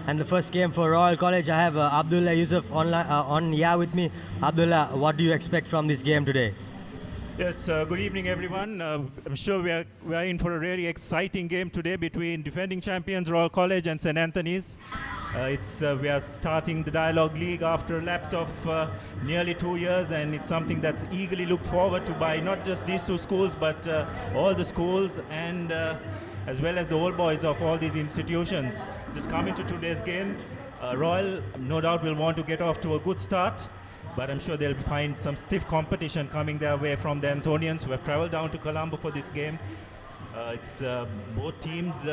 and the first game for Royal College. I have Abdullah Yusuf on with me. Abdullah, what do you expect from this game today? Yes, good evening, everyone. I'm sure we are in for a really exciting game today between defending champions Royal College and St. Anthony's. We are starting the Dialogue League after a lapse of nearly 2 years, and it's something that's eagerly looked forward to by not just these two schools, but all the schools and as well as the old boys of all these institutions. Just coming to today's game, Royal no doubt will want to get off to a good start, but I'm sure they'll find some stiff competition coming their way from the Anthonians, who have traveled down to Colombo for this game. It's both teams.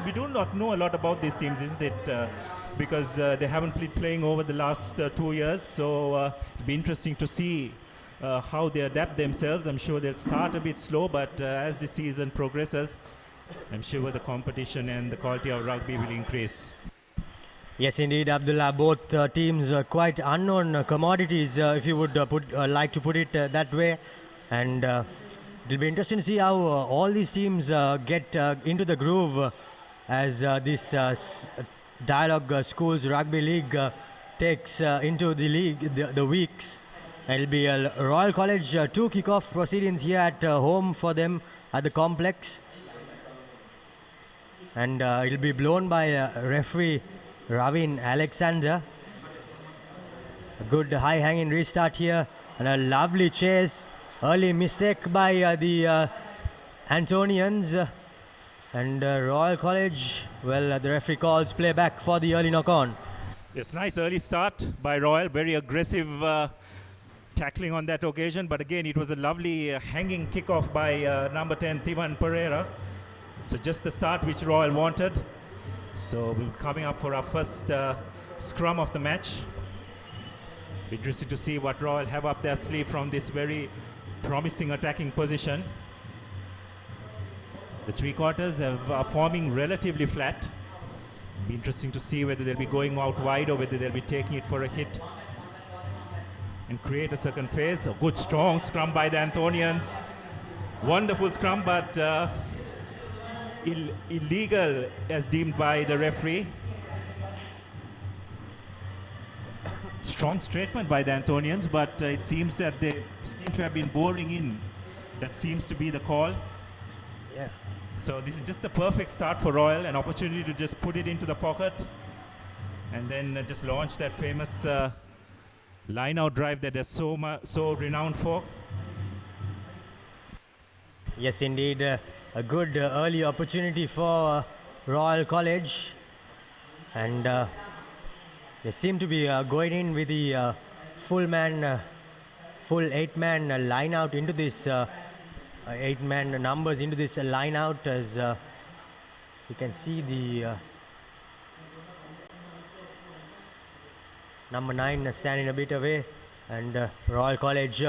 We do not know a lot about these teams, isn't it? Because they haven't been playing over the last 2 years. So it'll be interesting to see how they adapt themselves. I'm sure they'll start a bit slow, but as the season progresses, I'm sure the competition and the quality of rugby will increase. Yes, indeed, Abdullah. Both teams are quite unknown commodities, if you would like to put it that way. And it'll be interesting to see how all these teams get into the groove as this Dialogue Schools Rugby League takes into the league the weeks. It'll be a Royal College 2 kickoff proceedings here at home for them at the complex. And it'll be blown by referee Ravin Alexander. A good high hanging restart here and a lovely chase. Early mistake by the Antonians, and Royal College, well, the referee calls play back for the early knock-on. Yes, nice early start by Royal, very aggressive tackling on that occasion, but again it was a lovely hanging kickoff by number 10 Tivan Pereira. So just the start which Royal wanted. So we're coming up for our first scrum of the match. Interesting to see what Royal have up their sleeve from this very promising attacking position. The three quarters are forming relatively flat. Be interesting to see whether they'll be going out wide or whether they'll be taking it for a hit and create a second phase. A good strong scrum by the Anthonians. Wonderful scrum, but illegal as deemed by the referee. Strong statement by the Anthonians, but it seems that they seem to have been boring in. That seems to be the call. Yeah. So this is just the perfect start for Royal, an opportunity to just put it into the pocket and then just launch that famous line-out drive that they're so renowned for. Yes, indeed. A good early opportunity for Royal College. And they seem to be going in with the full 8-man line out into this 8-man numbers into this line out, as you can see the number 9 standing a bit away, and Royal College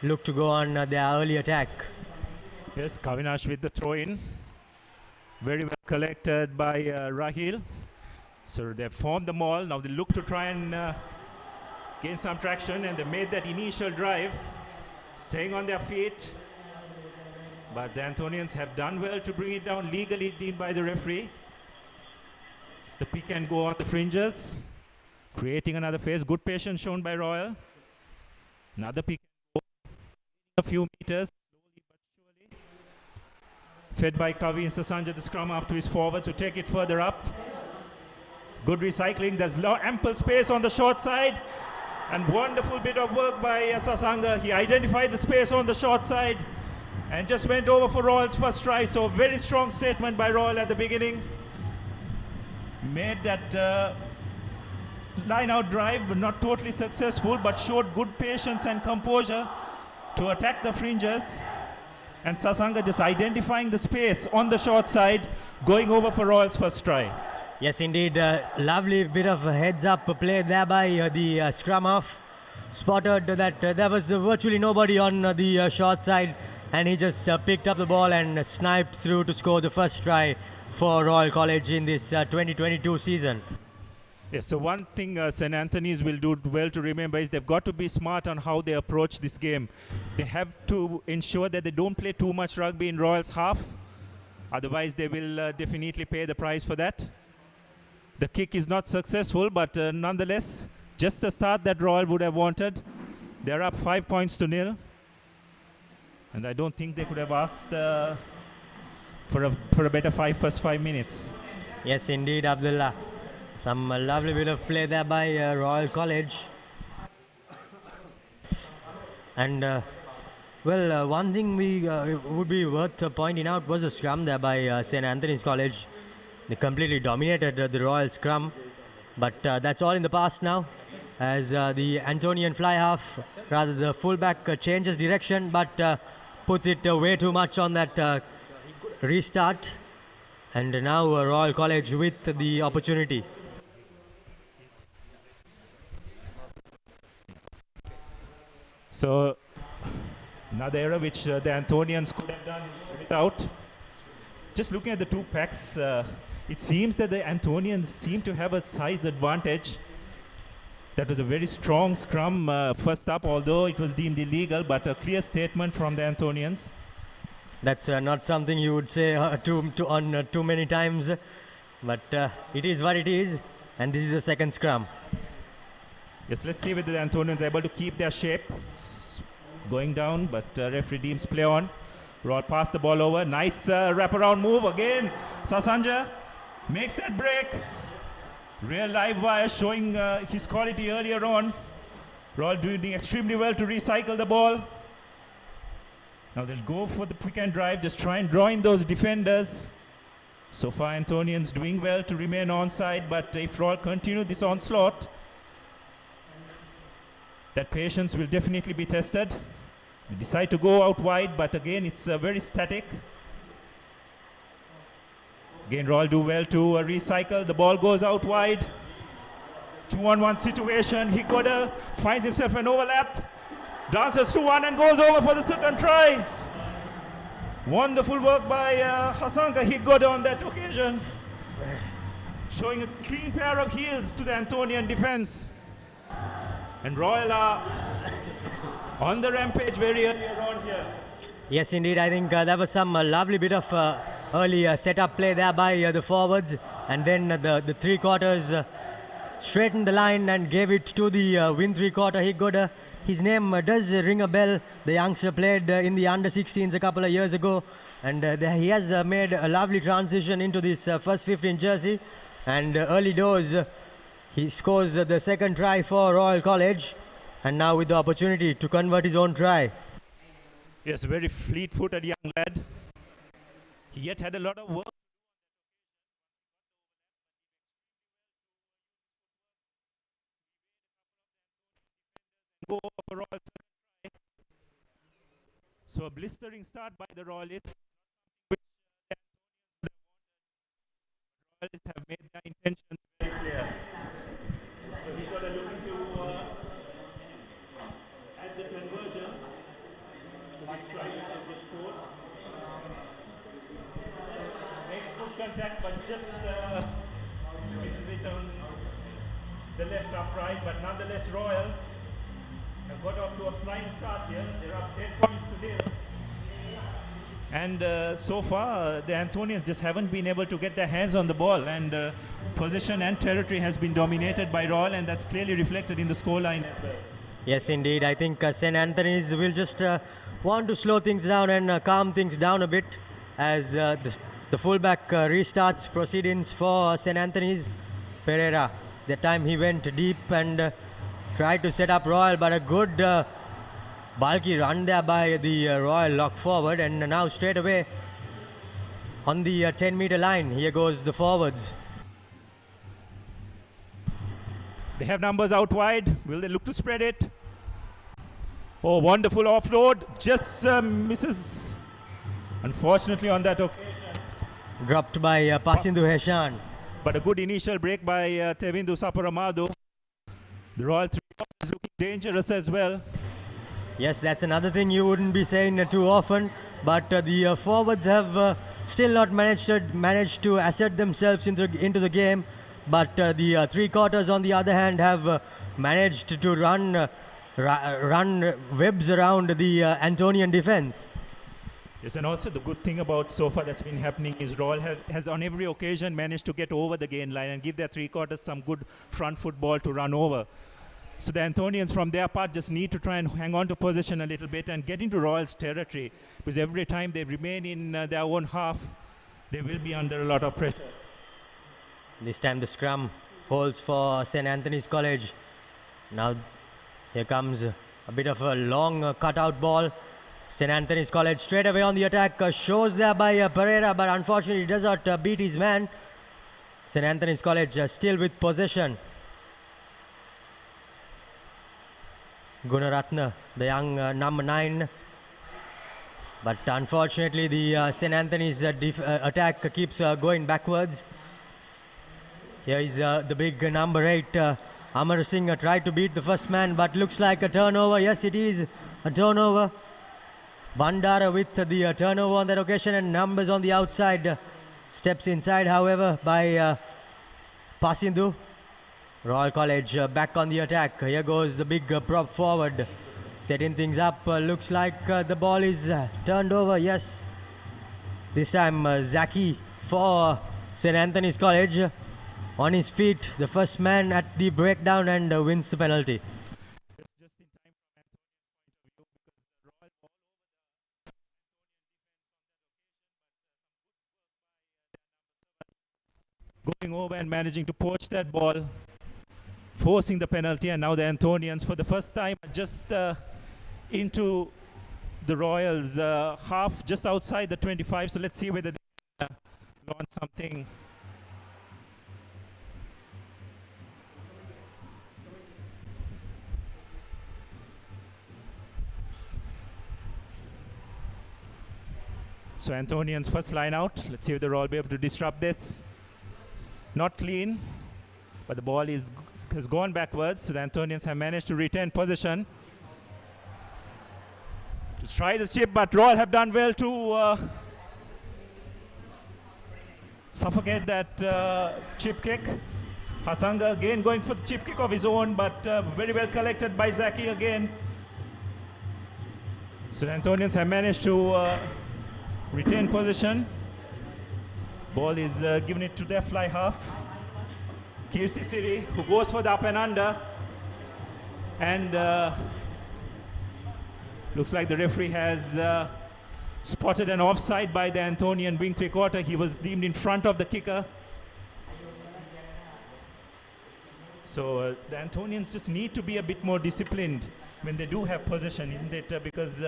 look to go on their early attack. Yes, Kavinash with the throw in. Very well collected by Rahil. So they've formed the maul. Now they look to try and gain some traction, and they made that initial drive, staying on their feet. But the Anthonians have done well to bring it down, legally deemed by the referee. It's the pick and go on the fringes, creating another phase. Good patience shown by Royal. Another pick and go, a few meters, slowly but surely. Fed by Kavi and Sasanja, the scrum up to his forwards to take it further up. Good recycling. There's ample space on the short side. And wonderful bit of work by Sasanga. He identified the space on the short side and just went over for Royal's first try. So very strong statement by Royal at the beginning. Made that line-out drive, but not totally successful, but showed good patience and composure to attack the fringes. And Sasanga just identifying the space on the short side, going over for Royal's first try. Yes, indeed. Lovely bit of a heads-up play there by the scrum half. Spotted that there was virtually nobody on the short side, and he just picked up the ball and sniped through to score the first try for Royal College in this 2022 season. Yes, so one thing St. Anthony's will do well to remember is they've got to be smart on how they approach this game. They have to ensure that they don't play too much rugby in Royal's half. Otherwise, they will definitely pay the price for that. The kick is not successful, but nonetheless, just the start that Royal would have wanted. They're up 5 points to nil. And I don't think they could have asked for a better first 5 minutes. Yes, indeed, Abdullah. Some lovely bit of play there by Royal College. And one thing would be worth pointing out was a scrum there by St. Anthony's College. They completely dominated the Royal scrum, but that's all in the past now, as the Antonian fly half, rather the fullback, changes direction, but puts it way too much on that restart. And now Royal College with the opportunity. So another error which the Antonians could have done without. Just looking at the two packs, it seems that the Antonians seem to have a size advantage. That was a very strong scrum first up, although it was deemed illegal, but a clear statement from the Antonians. That's not something you would say too many times, but it is what it is, and this is the second scrum. Yes, let's see whether the Antonians are able to keep their shape. It's going down, but referee deems play on. Royal pass the ball over. Nice wraparound move again. Sasanja makes that break. Real live wire showing his quality earlier on. Royal doing extremely well to recycle the ball. Now they'll go for the pick and drive, just try and draw in those defenders. So far Antonians doing well to remain onside, but if Royal continue this onslaught, that patience will definitely be tested. They decide to go out wide, but again it's very static. Again Royal do well to recycle, the ball goes out wide. 2-on-1 situation, Higoda finds himself an overlap. Dances to one and goes over for the second try. Wonderful work by Hasanka Higoda on that occasion. Showing a clean pair of heels to the Antonian defense. And Royal are on the rampage very earlier on here. Yes, indeed. I think there was some lovely bit of early setup play there by the forwards. And then the three quarters straightened the line and gave it to the win three-quarter Higoda. His name does ring a bell. The youngster played in the under-16s a couple of years ago. And he has made a lovely transition into this first 15 jersey. And early doors, he scores the second try for Royal College. And now with the opportunity to convert his own try. Yes, a very fleet-footed young lad. He yet had a lot of work. Go for Royal second try. So a blistering start by the Royalists, which the Royalists have made their intentions very clear. So he got a looking to add the conversion to his try, which has just scored. Makes good contact, but just misses it on the left upright. But nonetheless, Royal have got off to a flying start here. They're up 10 points to nil. And so far, the Antonians just haven't been able to get their hands on the ball. And possession and territory has been dominated by Royal, and that's clearly reflected in the scoreline as well. Yes, indeed. I think St. Anthony's will just want to slow things down and calm things down a bit as the fullback restarts proceedings for St. Anthony's. Pereira, that time he went deep and tried to set up Royal, but a good bulky run there by the Royal lock forward. And now straight away on the 10-meter line, here goes the forwards. They have numbers out wide. Will they look to spread it? Oh, wonderful offload. Just misses. Unfortunately on that occasion. Dropped by Pasindu Heshan. But a good initial break by Tevindu Saparamadu. The Royal three is looking dangerous as well. Yes, that's another thing you wouldn't be saying too often. But the forwards have still not managed to assert themselves into the game. But the three quarters, on the other hand, have managed to run webs around the Antonian defense. Yes, and also the good thing about so far that's been happening is Royal has on every occasion managed to get over the gain line and give their three-quarters some good front football to run over. So the Anthonians from their part just need to try and hang on to possession a little bit and get into Royal's territory, because every time they remain in their own half, they will be under a lot of pressure. This time the scrum holds for St. Anthony's College. Now here comes a bit of a long cutout ball. St. Anthony's College straight away on the attack. Shows there by Pereira, but unfortunately does not beat his man. St. Anthony's College still with possession. Gunaratna, the young number 9. But unfortunately the St. Anthony's attack keeps going backwards. Here is the big number 8. Amar Singh tried to beat the first man, but looks like a turnover. Yes, it is a turnover. Bandara with the turnover on that occasion, and numbers on the outside. Steps inside, however, by Pasindu. Royal College back on the attack. Here goes the big prop forward. Setting things up. Looks like the ball is turned over. Yes. This time Zaki for St. Anthony's College. On his feet, the first man at the breakdown, and wins the penalty. Going over and managing to poach that ball, forcing the penalty, and now the Anthonians for the first time just into the Royals half, just outside the 25. So let's see whether they launch something. So Anthonians first line out. Let's see if the Royal will be able to disrupt this. Not clean, but the ball has gone backwards. So the Anthonians have managed to retain possession. To try the chip, but Royal have done well to suffocate that chip kick. Hasanga again going for the chip kick of his own, but very well collected by Zaki again. So the Anthonians have managed to retain possession. Ball is given it to their fly half. Kirti Siri, who goes for the up and under. And looks like the referee has spotted an offside by the Anthonian wing three-quarter. He was deemed in front of the kicker. So the Anthonians just need to be a bit more disciplined when they do have possession, isn't it? Because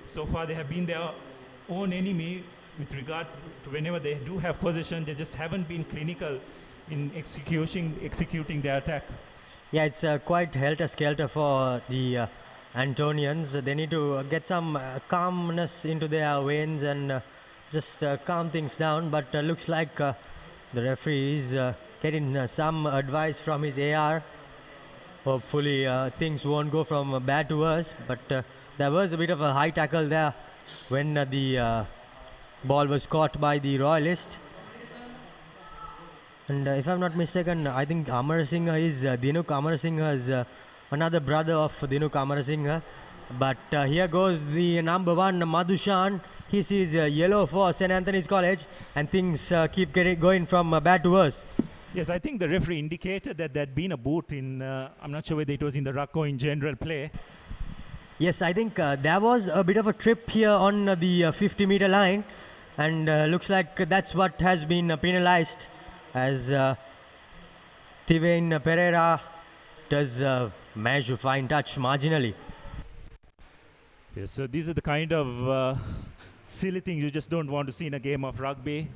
so far they have been their own enemy with regard to whenever they do have possession. They just haven't been clinical in executing their attack. Yeah, it's quite helter-skelter for the Antonians. They need to get some calmness into their veins and just calm things down. But looks like the referee is getting some advice from his AR. Hopefully things won't go from bad to worse. But there was a bit of a high tackle there when the ball was caught by the Royalist. And if I'm not mistaken, I think Amar Singh is Dinuk Amar Singh is another brother of Dinuk Amar Singh. But here goes the number 1, Madhushan. He sees yellow for St. Anthony's College, and things keep going from bad to worse. Yes, I think the referee indicated that there had been a boot in, I'm not sure whether it was in the ruck or in general play. Yes, I think there was a bit of a trip here on the 50-meter line, and looks like that's what has been penalized, as Tivain Pereira does manage to find touch marginally. Yes, so these are the kind of silly things you just don't want to see in a game of rugby.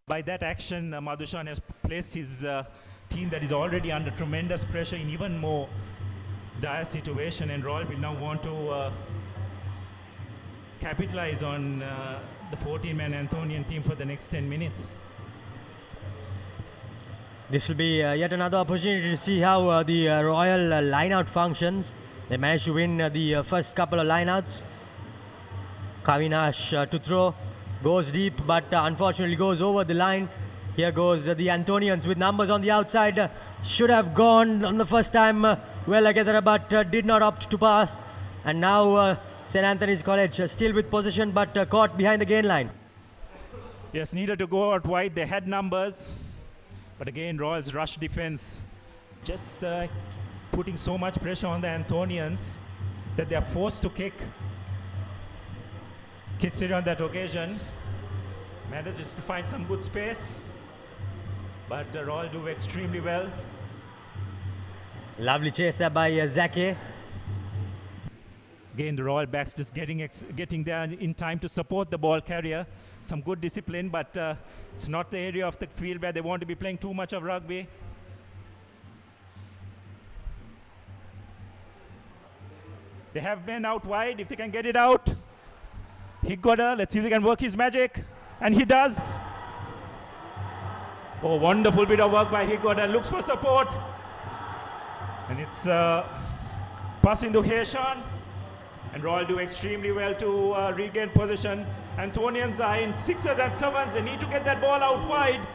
By that action, Madhushan has placed his team that is already under tremendous pressure in even more dire situation, and Royal will now want to capitalize on the 14-man Anthonian team for the next 10 minutes. This will be yet another opportunity to see how the Royal line-out functions. They managed to win the first couple of line-outs. Kavinash to throw, goes deep, but unfortunately goes over the line. Here goes the Anthonians with numbers on the outside. Should have gone on the first time well together, but did not opt to pass. And now St. Anthony's College still with possession but caught behind the gain line. Yes, needed to go out wide. They had numbers. But again, Royals rush defense. Just putting so much pressure on the Anthonians that they are forced to kick. Kitsiri on that occasion manages to find some good space. But the Royal do extremely well. Lovely chase there by Zake. Again, the Royal backs just getting there in time to support the ball carrier. Some good discipline, but it's not the area of the field where they want to be playing too much of rugby. They have men out wide. If they can get it out. Higgoda, let's see if they can work his magic. And he does. Oh, wonderful bit of work by Higgoda. Looks for support. And it's pass into Hayshan. And Royal do extremely well to regain position. Anthonians are in 6s and 7s. They need to get that ball out wide.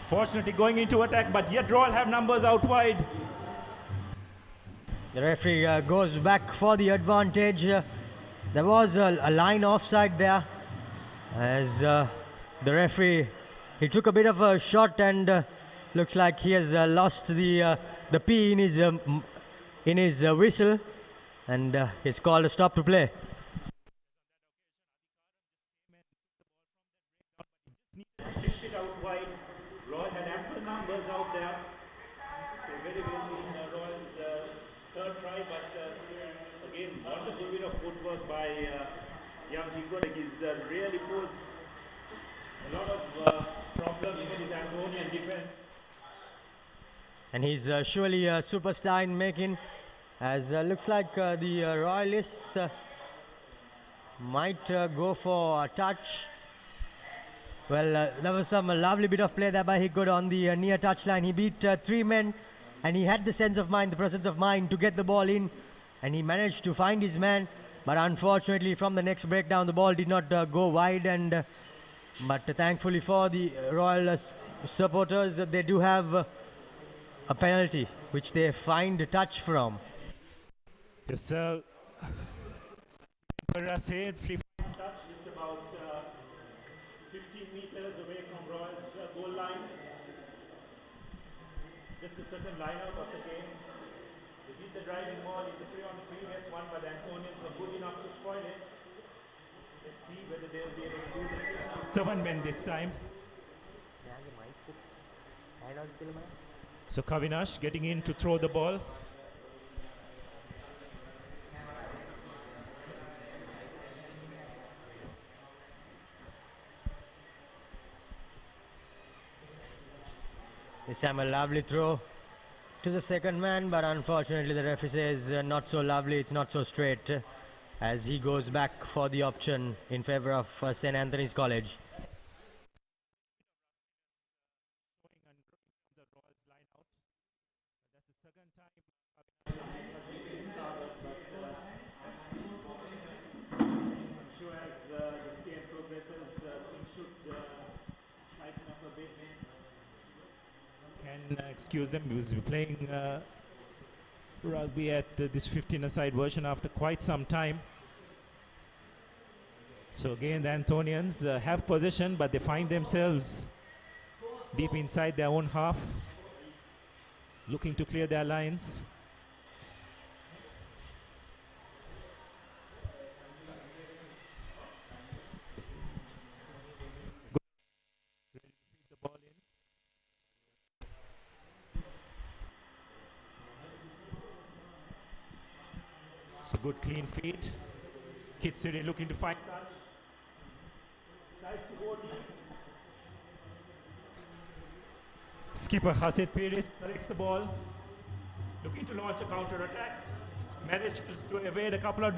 Fortunately going into attack, but yet Royal have numbers out wide. The referee goes back for the advantage. There was a line offside there. As the referee, he took a bit of a shot and looks like he has lost the P in his whistle. And he's called a stop to play. Shift it out wide. Royal had ample numbers out there. They very well in Royal's third try, but again, wonderful bit of footwork by young Higgoda. He's really posed a lot of problems in his Anthonian defense. And he's surely a superstar in making. As looks like the Royalists might go for a touch. Well, there was some lovely bit of play there by Higgoda on the near touchline. He beat 3 men and he had the sense of mind, the presence of mind to get the ball in, and he managed to find his man. But unfortunately from the next breakdown the ball did not go wide, and but thankfully for the Royal supporters, they do have a penalty which they find touch from. Yes, sir. Said free touch just about 15 meters away from Royal's goal line. It's just the second line out of the game. They did the driving ball in the on the previous one, but the Anthonians were good enough to spoil it. Let's see whether they'll be able to do the same. 7 men this time. So Kavinash getting in to throw the ball. This time a lovely throw to the second man, but unfortunately the referee says not so lovely, it's not so straight, as he goes back for the option in favor of St. Anthony's College. Excuse them, because we're playing rugby at this 15-a-side version after quite some time. So again, the Anthonians have possession, but they find themselves deep inside their own half, looking to clear their lines. So good clean feet. Kitsiri looking to find touch. Decides to go deep. Skipper Hasid Pires collects the ball. Looking to launch a counter attack. Managed to evade a couple of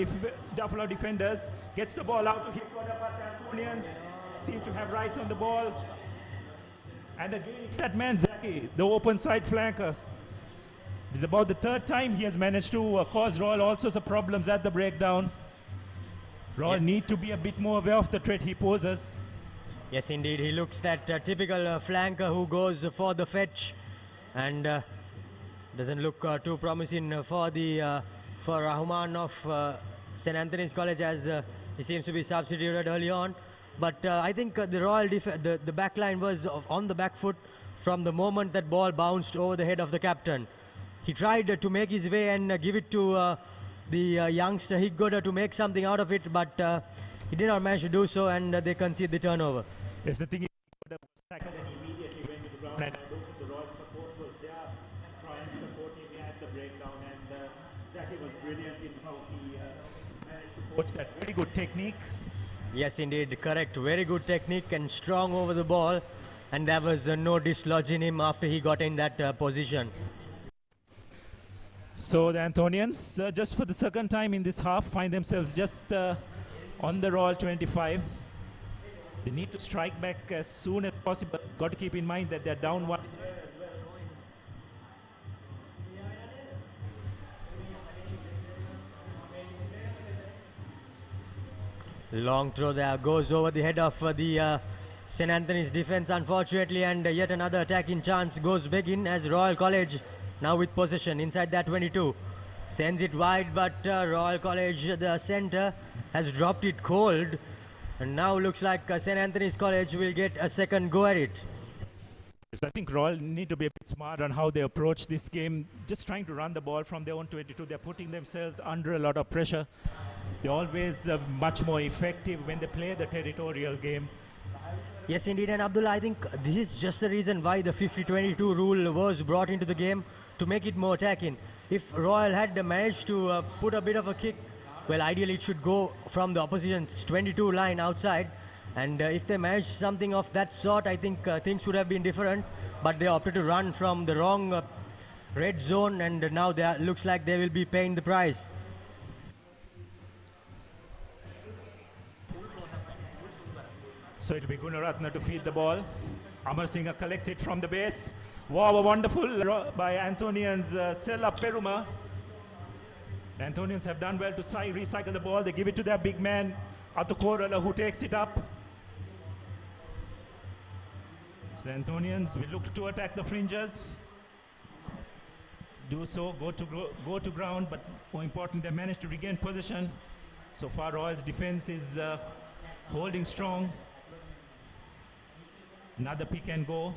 defenders. Gets the ball out to Higgoda, but the Anthonians seem to have rights on the ball. And again, it's that man Zaki, the open side flanker. This is about the third time he has managed to cause Royal all sorts of problems at the breakdown. Royal need to be a bit more aware of the threat he poses. Yes, indeed. He looks that typical flanker who goes for the fetch and doesn't look too promising for Rahmanov St. Anthony's College, as he seems to be substituted early on. But I think the the back line was on the back foot from the moment that ball bounced over the head of the captain. He tried to make his way and give it to the youngster Higgoda to make something out of it, but he did not manage to do so, and they concede the turnover. Yes, the thing is, Higgoda was tackled and immediately went to the ground, and I don't think the Royal support was there, trying to support him at the breakdown, and Zaki was brilliant in how he managed to coach that. Very good technique. Yes, indeed, correct. Very good technique and strong over the ball, and there was no dislodge in him after he got in that position. So the Anthonians, just for the second time in this half, find themselves just on the Royal 25. They need to strike back as soon as possible. Got to keep in mind that they're down one. Long throw there goes over the head of the St. Anthony's defense, unfortunately, and yet another attacking chance goes big in as Royal College now with possession inside that 22. Sends it wide, but Royal College, the centre, has dropped it cold, and now looks like St. Anthony's College will get a second go at it. I think Royal need to be a bit smart on how they approach this game. Just trying to run the ball from their own 22. They're putting themselves under a lot of pressure. They're always much more effective when they play the territorial game. Yes, indeed, and Abdullah, I think this is just the reason why the 50-22 rule was brought into the game, to make it more attacking. If Royal had managed to put a bit of a kick, well, ideally it should go from the opposition's 22 line outside, and if they managed something of that sort, I think things would have been different, but they opted to run from the wrong red zone, and now looks like they will be paying the price. So it will be Gunaratna to feed the ball. Amar Singh collects it from the base. Wow, wonderful by Anthonians, Sella Peruma. The Anthonians have done well to recycle the ball. They give it to their big man, Atukorala, who takes it up. So the Anthonians will look to attack the fringes. Do so, go to ground, but more important, they managed to regain possession. So far, Royal's defense is holding strong. Another pick and go.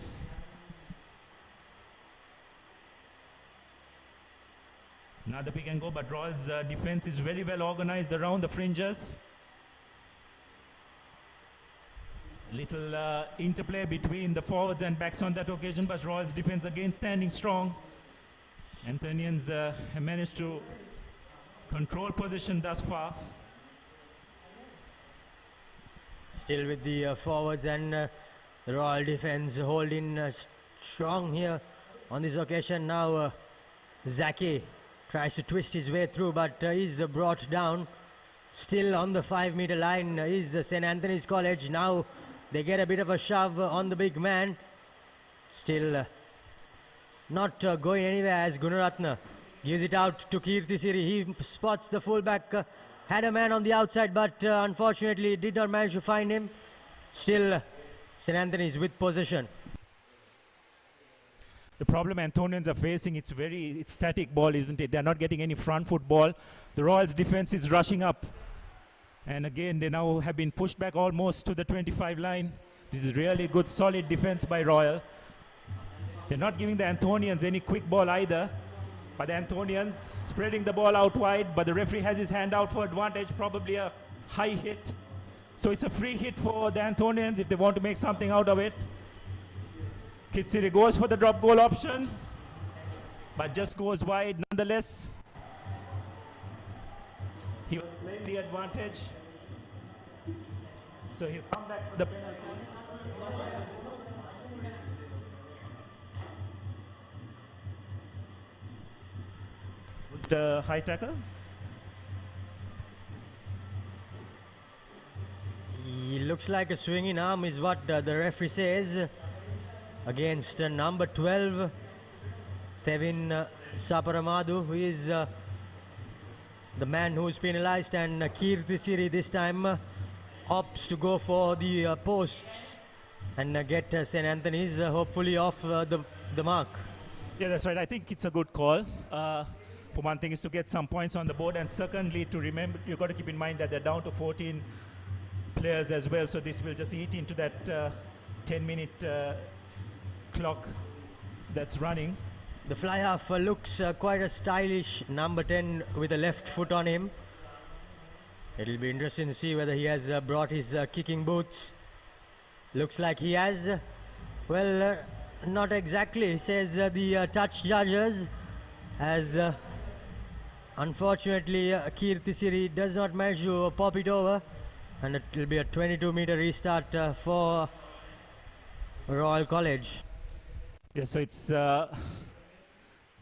Another pick and go, but Royal's defense is very well organized around the fringes. Little interplay between the forwards and backs on that occasion, but Royal's defense again standing strong. Anthonians have managed to control position thus far. Still with the forwards and the Royal defense holding strong here on this occasion. Now Zaki tries to twist his way through, but is brought down. Still on the 5-meter line is St. Anthony's College. Now they get a bit of a shove on the big man. Still not going anywhere as Gunaratna gives it out to Kirti Siri. He spots the fullback, had a man on the outside, but unfortunately did not manage to find him. Still St. Anthony's with possession. The problem Anthonians are facing, it's static ball, isn't it? They're not getting any front foot ball. The Royals defense is rushing up. And again, they now have been pushed back almost to the 25 line. This is really good, solid defense by Royal. They're not giving the Anthonians any quick ball either. But the Anthonians spreading the ball out wide, but the referee has his hand out for advantage, probably a high hit. So it's a free hit for the Anthonians if they want to make something out of it. Kitsiri goes for the drop goal option, but just goes wide nonetheless. He was playing the advantage. So he'll come back for the penalty. The high tackle. He looks like a swinging arm is what the referee says against number 12, Tevin Saparamadu, who is the man who is penalized, and Kirti Siri this time opts to go for the posts and get St. Anthony's hopefully off the mark. Yeah, that's right. I think it's a good call. for one thing, is to get some points on the board, and secondly, to remember, you've got to keep in mind that they're down to 14 players as well, so this will just eat into that 10-minute clock that's running. The fly half looks quite a stylish number 10 with a left foot on him. It'll be interesting to see whether he has brought his kicking boots. Looks like he has. Well, not exactly, says the touch judges, as unfortunately Kirti Siri does not manage to pop it over, and it will be a 22-meter restart for Royal College. Yeah, so it's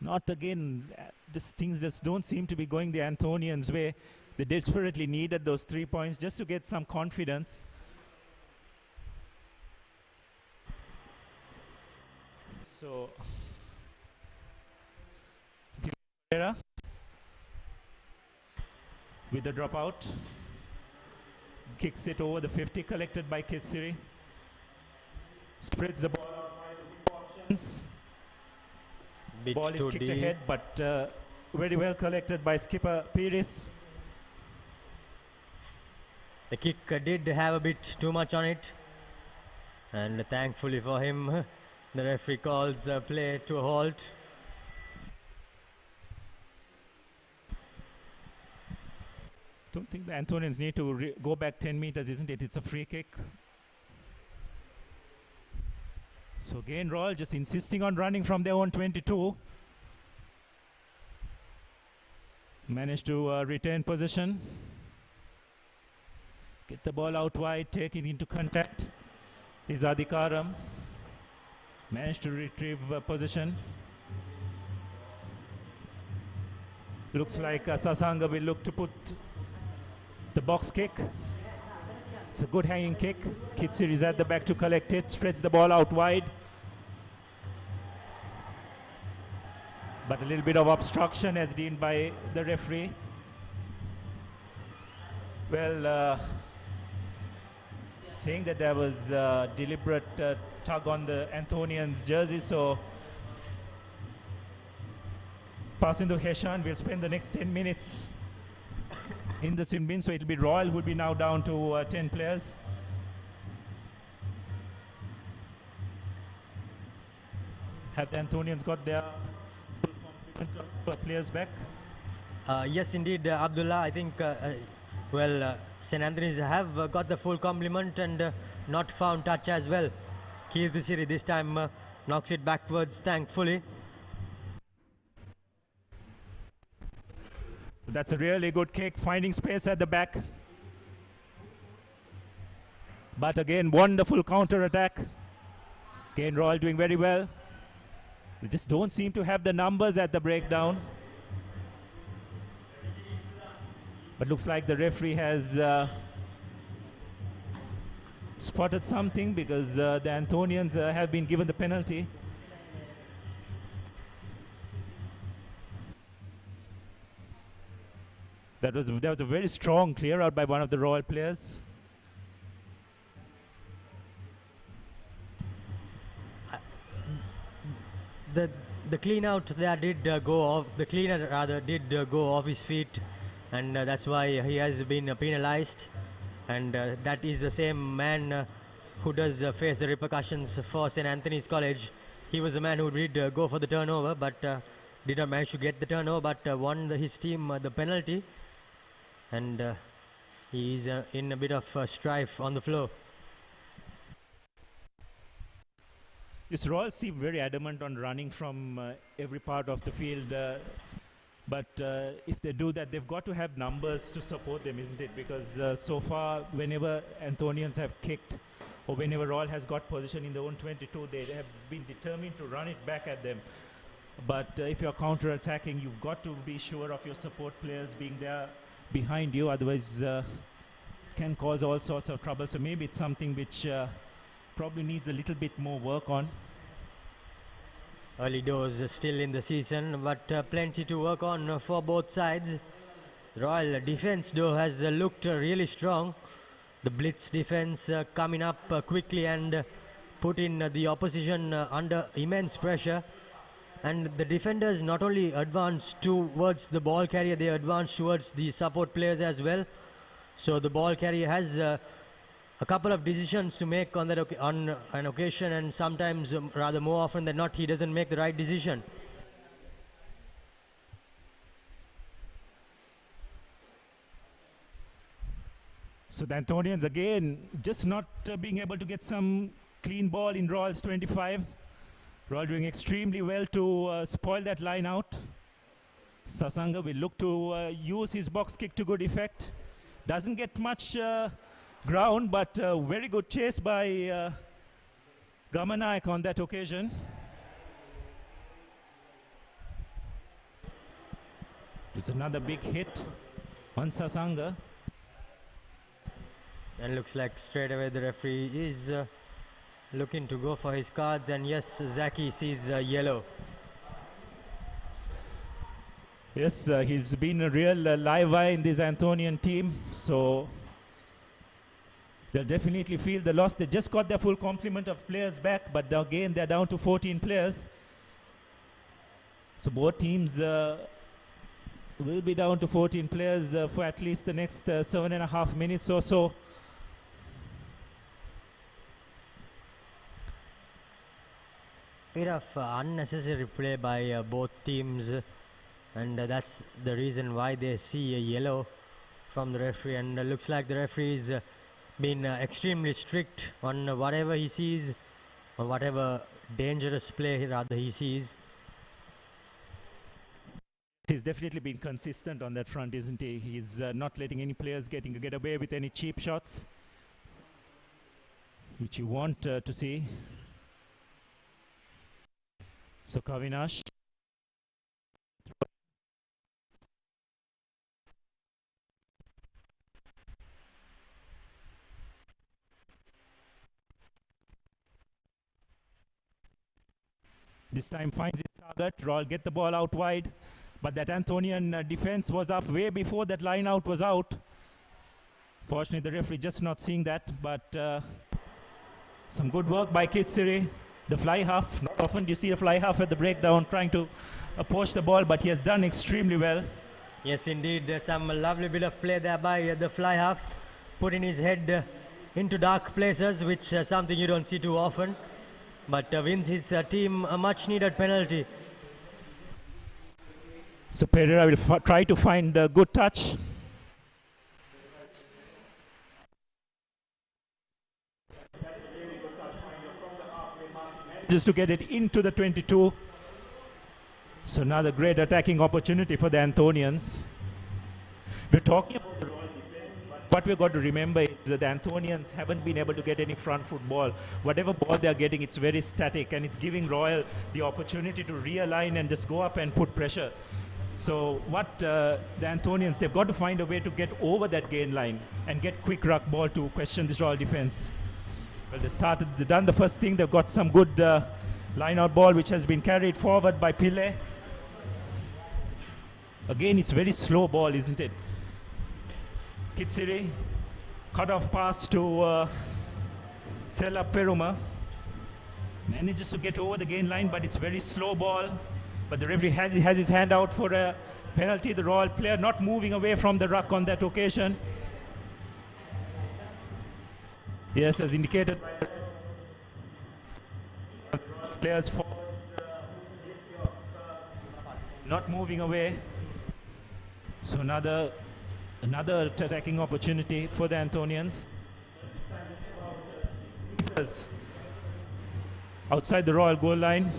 not again, just things just don't seem to be going the Anthonians' way. They desperately needed those 3 points just to get some confidence. So, with the dropout, kicks it over the 50, collected by Kitsiri. Spreads the ball out by the options. Ball is kicked ahead, but very well collected by skipper Pires. The kick did have a bit too much on it, and thankfully for him, the referee calls play to a halt. Don't think the Anthonians need to go back 10 meters, isn't it? It's a free kick. So again, Royal just insisting on running from their own 22. Managed to retain possession. Get the ball out wide, take it into contact. Is Adhikaram. Managed to retrieve possession. Looks like Sasanga will look to put the box kick. It's a good hanging kick. Kitsiri is at the back to collect it. Spreads the ball out wide. But a little bit of obstruction as deemed by the referee. Well, saying that there was deliberate tug on the Anthonians' jersey, so passing to Heshan, we'll spend the next 10 minutes in the sin bin, so it'll be Royal who will be now down to 10 players. Have the Anthonians got their full complement of players back? Yes, indeed, Abdullah. I think, St. Anthony's have got the full complement and not found touch as well. Kirti Siri this time knocks it backwards, thankfully. That's a really good kick, finding space at the back. But again, wonderful counter attack. Again, Royal doing very well. We just don't seem to have the numbers at the breakdown. But looks like the referee has spotted something, because the Anthonians have been given the penalty. That was a very strong clear out by one of the Royal players. The clean out there did go off. The cleaner rather did go off his feet, and that's why he has been penalized. And that is the same man who does face the repercussions for St. Anthony's College. He was the man who did go for the turnover, but did not manage to get the turnover, but won his team the penalty. And he is in a bit of strife on the floor. Yes, Royal seem very adamant on running from every part of the field. But if they do that, they've got to have numbers to support them, isn't it? Because so far, whenever Anthonians have kicked, or whenever Royal has got position in their own 22, they have been determined to run it back at them. But if you're counter-attacking, you've got to be sure of your support players being there behind you, otherwise can cause all sorts of trouble. So maybe it's something which probably needs a little bit more work on. Early doors still in the season, but plenty to work on for both sides. Royal defense though has looked really strong. The blitz defense coming up quickly and putting the opposition under immense pressure. And the defenders not only advance towards the ball carrier, they advance towards the support players as well. So the ball carrier has a couple of decisions to make on that on an occasion, and sometimes rather more often than not he doesn't make the right decision. So the Anthonians again just not being able to get some clean ball in Royal's 25. Royal doing extremely well to spoil that line out. Sasanga will look to use his box kick to good effect. Doesn't get much ground, but very good chase by Gamanayak on that occasion. It's another big hit on Sasanga. And looks like straight away the referee is looking to go for his cards, and yes, Zaki sees yellow. Yes, he's been a real live wire in this Anthonian team, so they'll definitely feel the loss. They just got their full complement of players back, but again they're down to 14 players. So both teams will be down to 14 players for at least the next 7.5 minutes or so. Bit of unnecessary play by both teams, and that's the reason why they see a yellow from the referee, and looks like the referee is been extremely strict on whatever he sees, or whatever dangerous play rather he sees. He's definitely been consistent on that front, isn't he? He's not letting any players get away with any cheap shots, which you want to see. So Kavinash. This time finds his target. Royal get the ball out wide, but that Anthonian defense was up way before that line out was out. Fortunately, the referee just not seeing that, but some good work by Kitsiri. The fly half, not often do you see a fly half at the breakdown trying to poach the ball, but he has done extremely well. Yes, indeed, some lovely bit of play there by the fly half, putting his head into dark places, which something you don't see too often, but wins his team a much needed penalty. So Pereira will try to find a good touch. Just to get it into the 22. So another great attacking opportunity for the Anthonians. We're talking about the Royal defense, but what we've got to remember is that the Anthonians haven't been able to get any front foot ball. Whatever ball they're getting, it's very static, and it's giving Royal the opportunity to realign and just go up and put pressure. So what the Anthonians, they've got to find a way to get over that gain line and get quick ruck ball to question this Royal defense. Well, they've done the first thing. They've got some good line-out ball, which has been carried forward by Pille. Again, it's very slow ball, isn't it? Kitsiri, cut-off pass to Sela Peruma. Manages to get over the gain line, but it's very slow ball. But the referee has his hand out for a penalty. The Royal player not moving away from the ruck on that occasion. Yes, as indicated by players not moving away. So another attacking opportunity for the Anthonians. Outside the Royal goal line.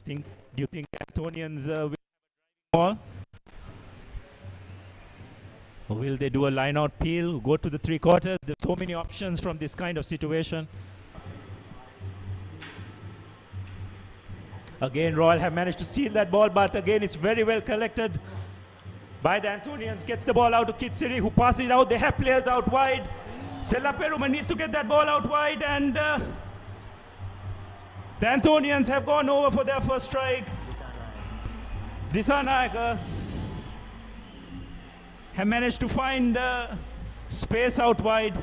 Do you think Anthonians will have a driving ball? Or will they do a line-out peel, go to the three quarters? There's so many options from this kind of situation. Again, Royal have managed to steal that ball, but again, it's very well collected by the Anthonians. Gets the ball out to Kitsiri, who passes it out. They have players out wide. Sela Peruma needs to get that ball out wide, and the Anthonians have gone over for their first strike. Disanayak have managed to find space out wide.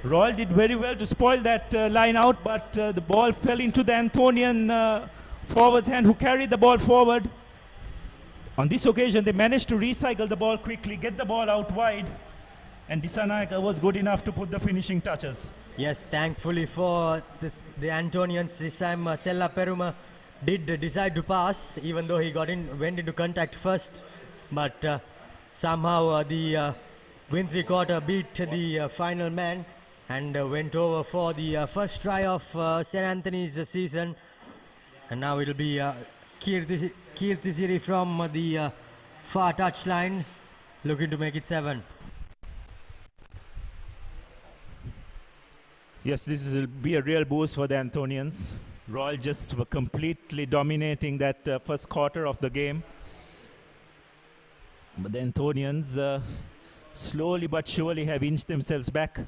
Royal did very well to spoil that line out, but the ball fell into the Anthonian forward's hand, who carried the ball forward. On this occasion, they managed to recycle the ball quickly, get the ball out wide, and Disanayaka was good enough to put the finishing touches. Yes, thankfully for the Antonians, this time Sella Peruma did decide to pass, even though he went into contact first. But somehow the win three-quarter beat the final man and went over for the first try of St. Anthony's season. And now it'll be Kirtisiri from the far touchline, looking to make it 7. Yes, this will be a real boost for the Anthonians. Royal just were completely dominating that first quarter of the game. But the Anthonians slowly but surely have inched themselves back.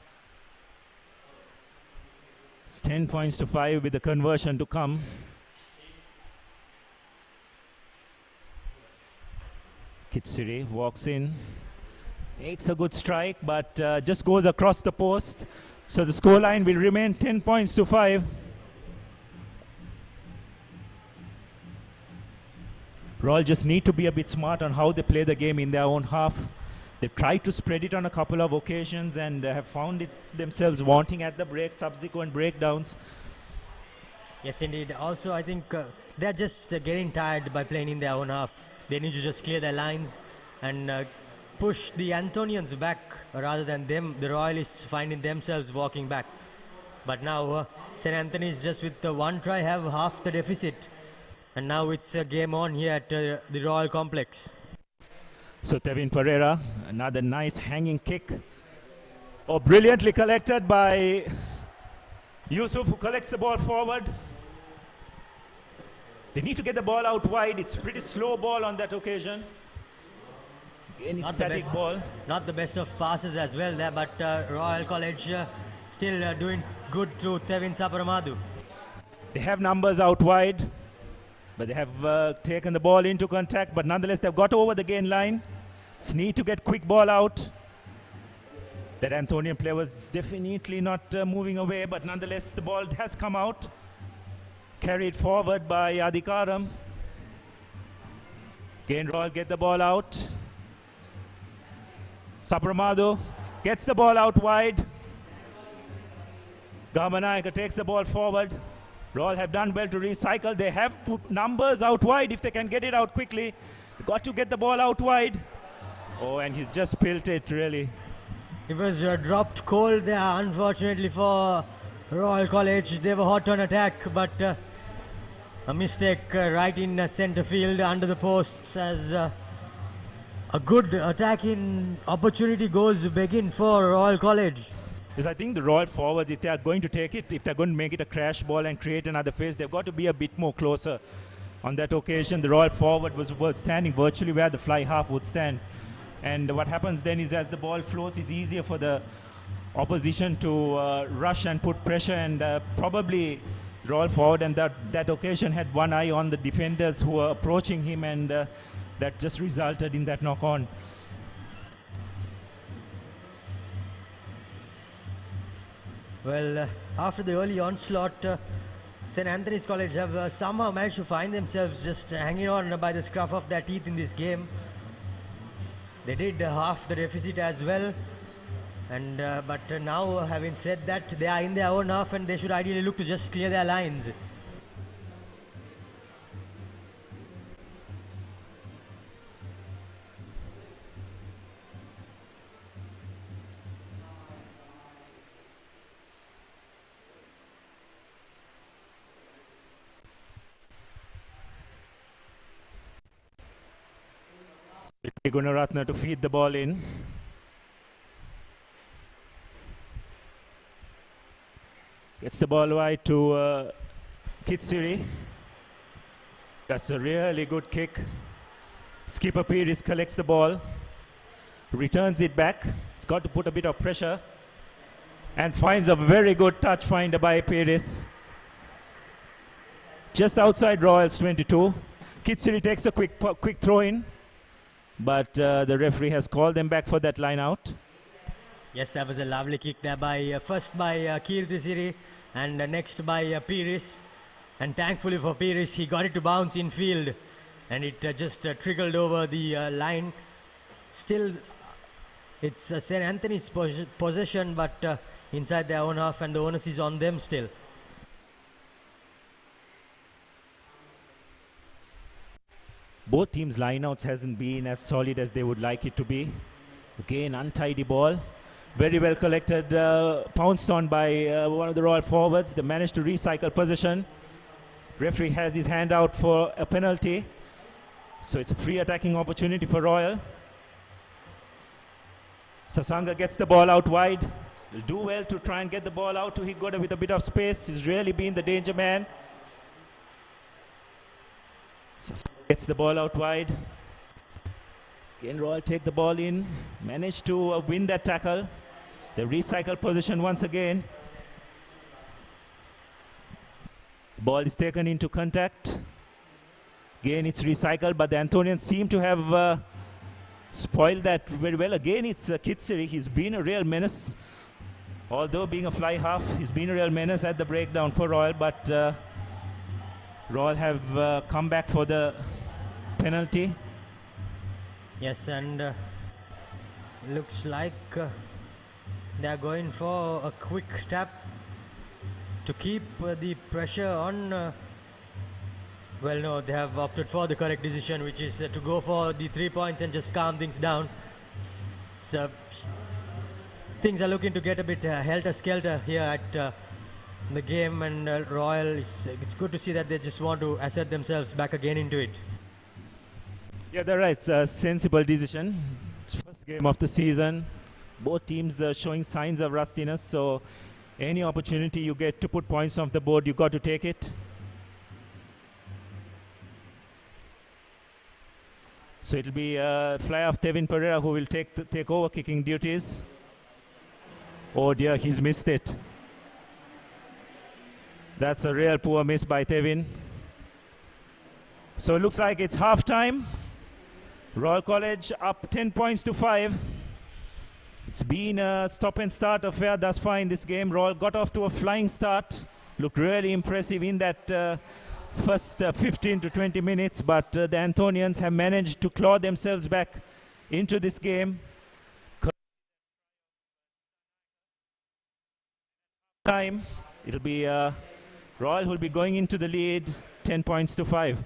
It's 10 points to 5 with the conversion to come. Kitsiri walks in, makes a good strike, but just goes across the post. So the scoreline will remain 10 points to 5. Royal just need to be a bit smart on how they play the game in their own half. They've tried to spread it on a couple of occasions and have found it themselves wanting at the break, subsequent breakdowns. Yes, indeed. Also, I think they're just getting tired by playing in their own half. They need to just clear their lines and push the Anthonians back rather than the Royalists finding themselves walking back. But now St. Anthony's just with one try have half the deficit. And now it's a game on here at the Royal Complex. So Tevin Pereira, another nice hanging kick. Oh, brilliantly collected by Yusuf, who collects the ball forward. They need to get the ball out wide. It's pretty slow ball on that occasion. Again, it's static ball. Not the best of passes as well there, but Royal College still doing good through Tevin Saparamadu. They have numbers out wide, but they have taken the ball into contact, but nonetheless they've got over the gain line. Just need to get quick ball out. That Anthonian player was definitely not moving away, but nonetheless the ball has come out. Carried forward by Adikaram. Again, Royal get the ball out. Sapramadu gets the ball out wide. Gamanayaka takes the ball forward. Royal have done well to recycle. They have put numbers out wide if they can get it out quickly. Got to get the ball out wide. Oh, and he's just spilled it, really. It was dropped cold there, unfortunately for Royal College. They were hot on attack, but a mistake right in center field under the posts as a good attacking opportunity goes begin for Royal College. Yes, I think the Royal forwards, if they are going to take it, if they're going to make it a crash ball and create another phase, they've got to be a bit more closer. On that occasion, the Royal forward was standing virtually where the fly half would stand. And what happens then is as the ball floats, it's easier for the opposition to rush and put pressure, and probably Royal forward and that occasion had one eye on the defenders who were approaching him, and that just resulted in that knock on. Well, after the early onslaught, St. Anthony's College have somehow managed to find themselves just hanging on by the scruff of their teeth in this game. They did half the deficit as well, and but now, having said that, they are in their own half and they should ideally look to just clear their lines. Gunaratna to feed the ball in. Gets the ball wide to Kitsiri. That's a really good kick. Skipper Pires collects the ball, returns it back. It's got to put a bit of pressure and finds a very good touch finder by Pires. Just outside Royals 22. Kitsiri takes a quick throw in, but the referee has called them back for that line out. Yes, that was a lovely kick there by first by Kirtisiri and next by Pires. And thankfully for Pires, he got it to bounce in field and it just trickled over the line. Still, it's St. Anthony's possession, but inside their own half, and the onus is on them still. Both teams' lineouts hasn't been as solid as they would like it to be. Again, untidy ball. Very well collected, pounced on by one of the Royal forwards. They managed to recycle possession. Referee has his hand out for a penalty. So it's a free attacking opportunity for Royal. Sasanga gets the ball out wide. He'll do well to try and get the ball out to Higoda with a bit of space. He's really been the danger man. Sasanga gets the ball out wide. Again, Royal take the ball in. Managed to win that tackle. They recycle position once again. The ball is taken into contact. Again, it's recycled, but the Anthonians seem to have spoiled that very well. Again, it's Kitsiri. He's been a real menace. Although being a fly half, he's been a real menace at the breakdown for Royal, but Royal have come back for the penalty. Yes, and looks like they are going for a quick tap to keep the pressure on. Well, no, they have opted for the correct decision, which is to go for the 3 points and just calm things down. So things are looking to get a bit helter-skelter here at the game, and Royal, it's good to see that they just want to assert themselves back again into it. Yeah, they're right. It's a sensible decision. It's first game of the season. Both teams are showing signs of rustiness, so any opportunity you get to put points off the board, you got to take it. So it'll be a fly off Tevin Pereira who will take over kicking duties. Oh dear, he's missed it. That's a real poor miss by Tevin. So it looks like it's half time. Royal College up 10 points to 5. It's been a stop and start affair thus far in this game. Royal got off to a flying start. Looked really impressive in that first 15 to 20 minutes, but the Anthonians have managed to claw themselves back into this game. Time, it'll be Royal who will be going into the lead 10 points to 5.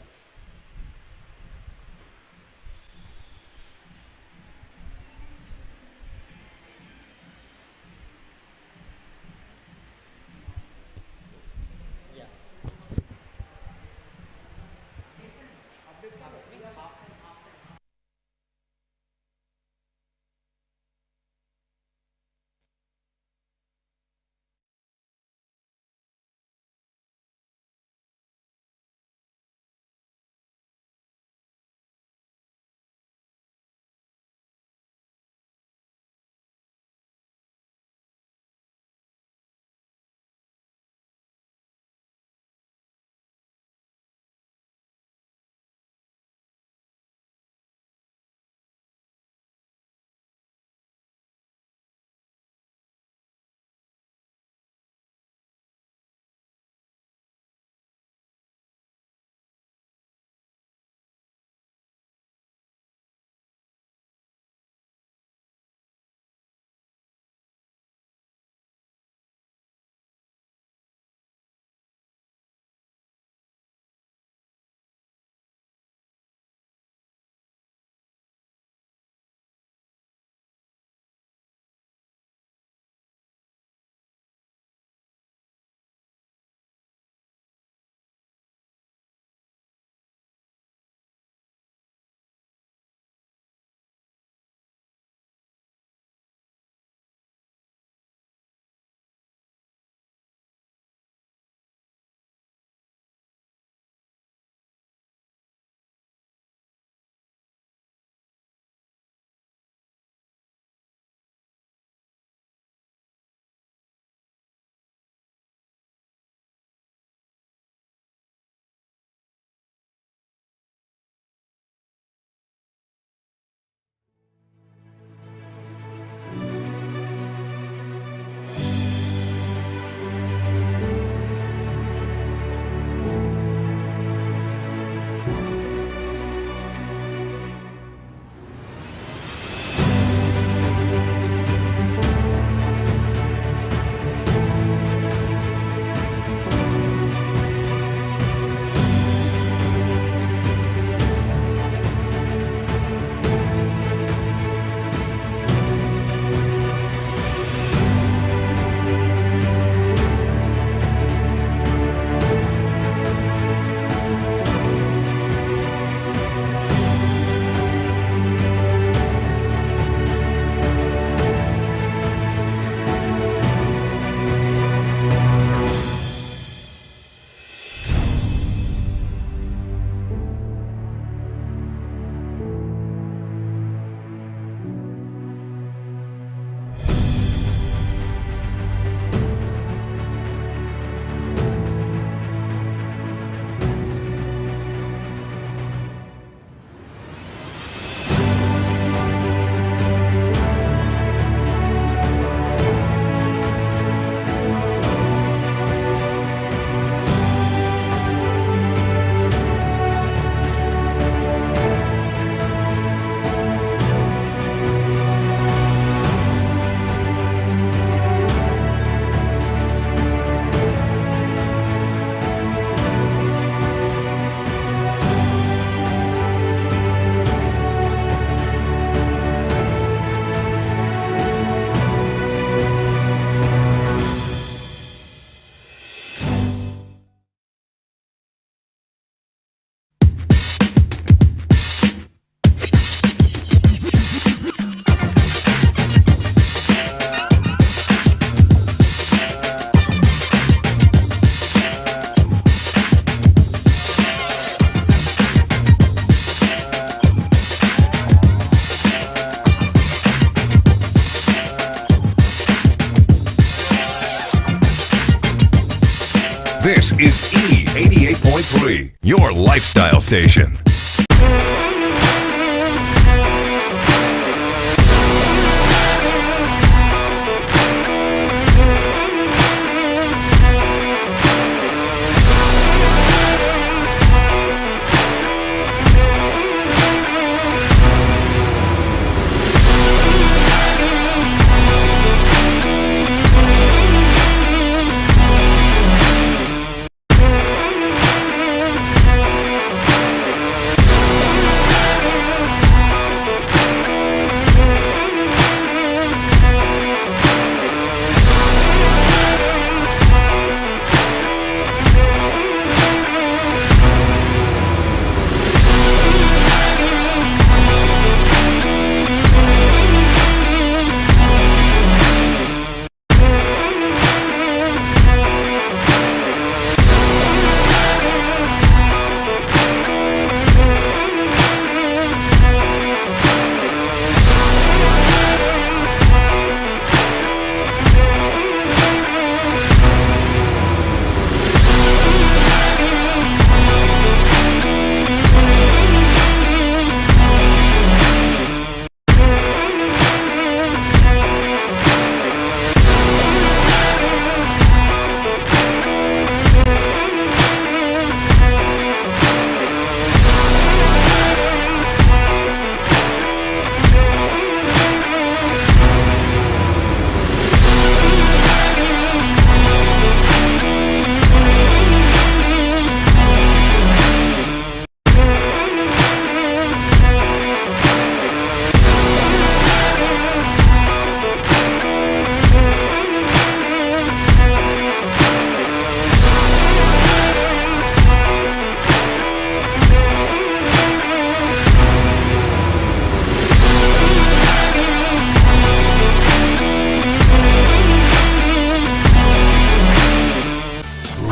88.3, your lifestyle station.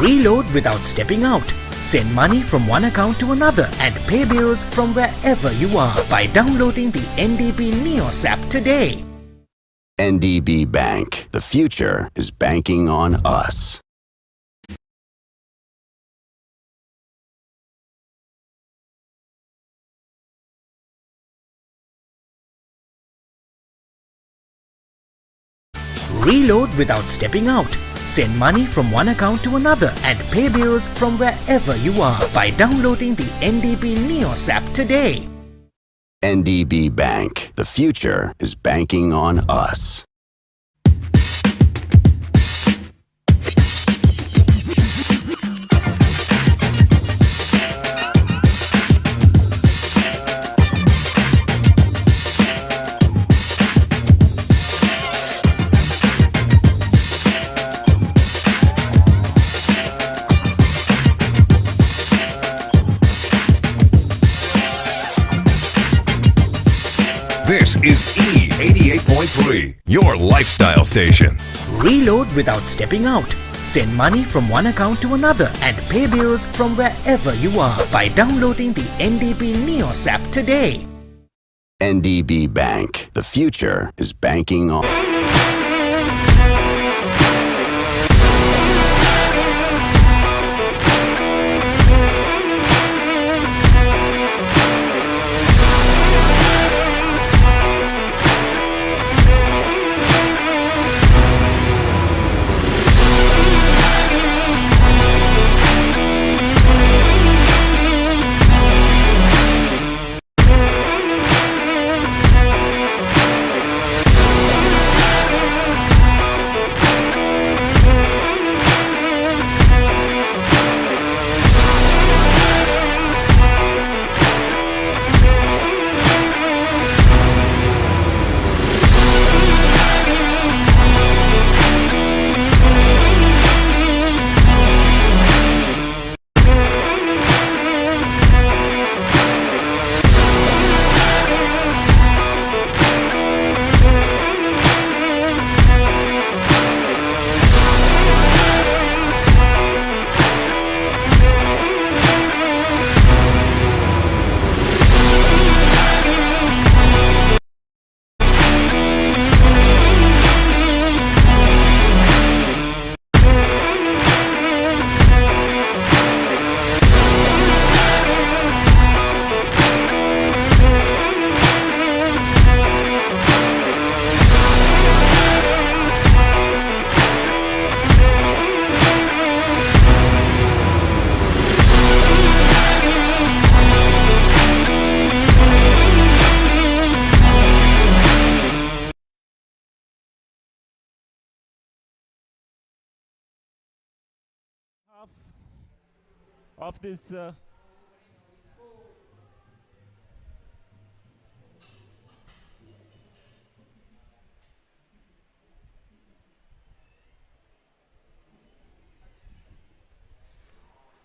Reload without stepping out. Send money from one account to another and pay bills from wherever you are by downloading the NDB Neos app today. NDB Bank. The future is banking on us. Reload without stepping out. Send money from one account to another and pay bills from wherever you are by downloading the NDB Neos app today. NDB Bank. The future is banking on us. This is E88.3, your lifestyle station. Reload without stepping out. Send money from one account to another and pay bills from wherever you are by downloading the NDB Neos app today. NDB Bank. The future is banking on. of this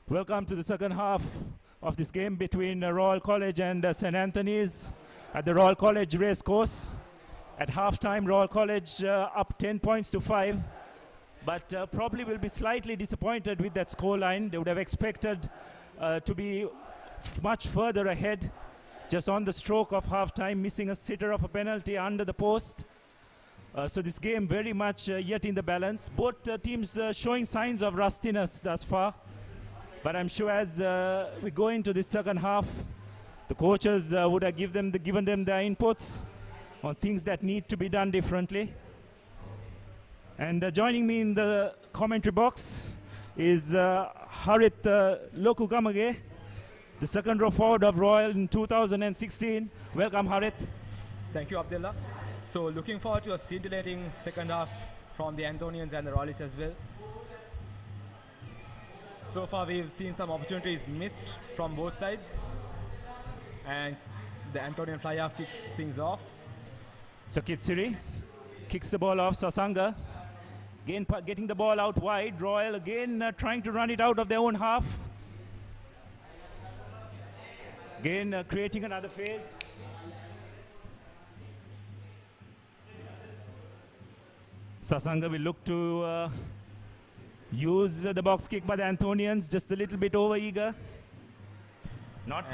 Welcome to the second half of this game between Royal College and St. Anthony's at the Royal College race course. At halftime, Royal College up 10 points to 5, but probably will be slightly disappointed with that scoreline. They would have expected to be much further ahead, just on the stroke of halftime, missing a sitter of a penalty under the post. So this game very much yet in the balance. Both teams showing signs of rustiness thus far. But I'm sure as we go into the second half, the coaches would have given them their inputs on things that need to be done differently. And joining me in the commentary box is Harit Lokukamage, the second row forward of Royal in 2016. Welcome, Harit. Thank you, Abdullah. So looking forward to a scintillating second half from the Anthonians and the Royalists as well. So far, we've seen some opportunities missed from both sides, and the Anthonian fly-half kicks things off. So Kitsiri kicks the ball off. Sasanga again getting the ball out wide. Royal again trying to run it out of their own half. Again creating another phase. Sasanga will look to use the box kick by the Anthonians, just a little bit over eager. Not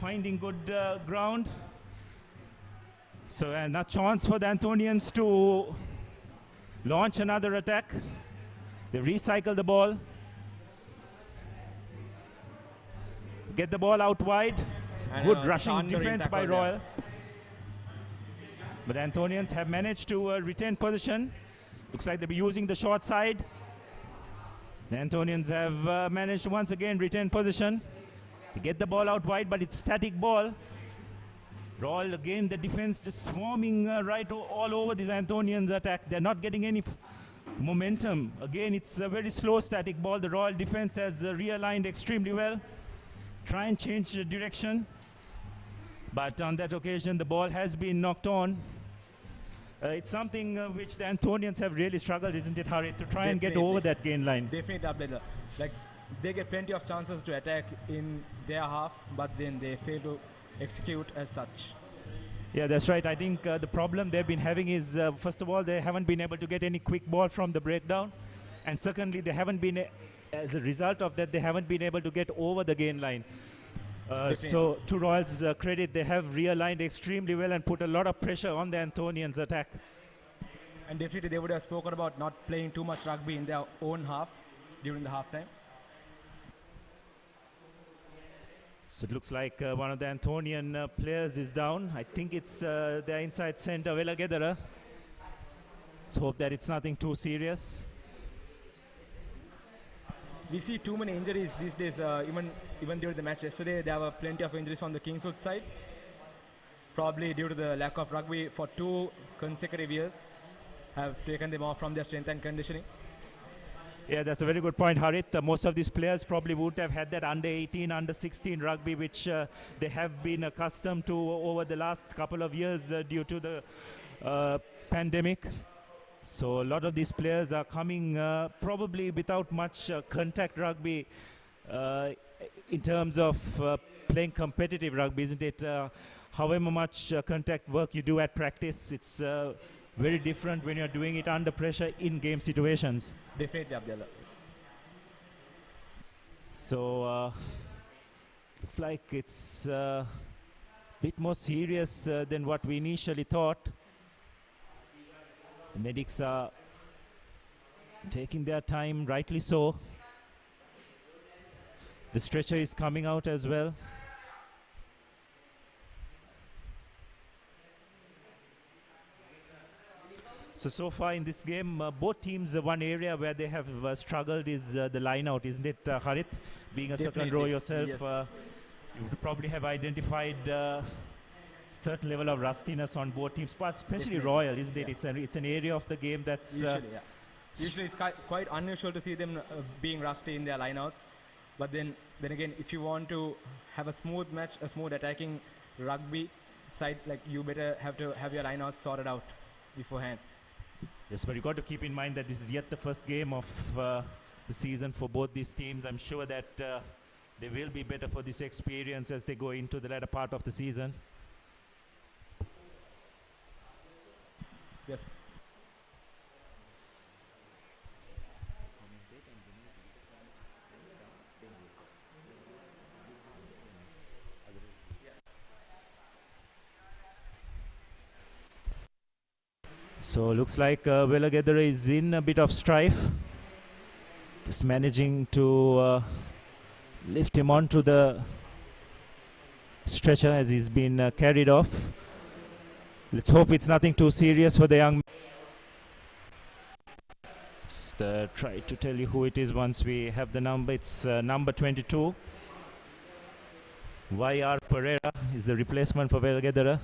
finding good ground. So a chance for the Anthonians to launch another attack. They recycle the ball. Get the ball out wide. Good rushing defense by Royal. But the Anthonians have managed to retain position. Looks like they'll be using the short side. The Anthonians have managed to once again retain position. They get the ball out wide, but it's static ball. Royal again, the defense just swarming right all over this Anthonians attack. They're not getting any momentum. Again, it's a very slow static ball. The Royal defense has realigned extremely well. Try and change the direction. But on that occasion, the ball has been knocked on. It's something which the Anthonians have really struggled, isn't it, Harit, to try and get over that gain line? Definitely, Abdullah. Like, they get plenty of chances to attack in their half, but then they fail to execute as such. Yeah, that's right. I think the problem they've been having is, first of all, they haven't been able to get any quick ball from the breakdown. And secondly, they haven't been, as a result of that, they haven't been able to get over the gain line. So to Royals' credit, they have realigned extremely well and put a lot of pressure on the Anthonians' attack. And definitely they would have spoken about not playing too much rugby in their own half during the halftime. So it looks like one of the Anthonian players is down. I think it's their inside centre, Vela Gedara. Let's hope that it's nothing too serious. We see too many injuries these days, even during the match yesterday. There were plenty of injuries on the Kingswood side, probably due to the lack of rugby for 2 consecutive years, have taken them off from their strength and conditioning. Yeah, that's a very good point, Harit. Most of these players probably wouldn't have had that under 18, under 16 rugby, which they have been accustomed to over the last couple of years due to the pandemic. So a lot of these players are coming probably without much contact rugby in terms of playing competitive rugby, isn't it? However much contact work you do at practice, it's very different when you're doing it under pressure in game situations. Definitely, Abdullah. So looks like it's a bit more serious than what we initially thought. The medics are taking their time, rightly so. The stretcher is coming out as well. So far in this game, both teams, one area where they have struggled is the line out, isn't it, Harit? Being a second row yourself, yes. You would probably have identified certain level of rustiness on both teams, but especially Definitely. Royal, isn't it? It's an area of the game that's Usually it's quite unusual to see them being rusty in their lineouts. But then again, if you want to have a smooth match, a smooth attacking rugby side, like you better have to have your lineouts sorted out beforehand. Yes, but you got to keep in mind that this is yet the first game of the season for both these teams. I'm sure that they will be better for this experience as they go into the latter part of the season. Yes. So looks like Velagadara is in a bit of strife. Just managing to lift him onto the stretcher as he's been carried off. Let's hope it's nothing too serious for the young. Just try to tell you who it is once we have the number. It's number 22. Y.R. Pereira is the replacement for Velagadara.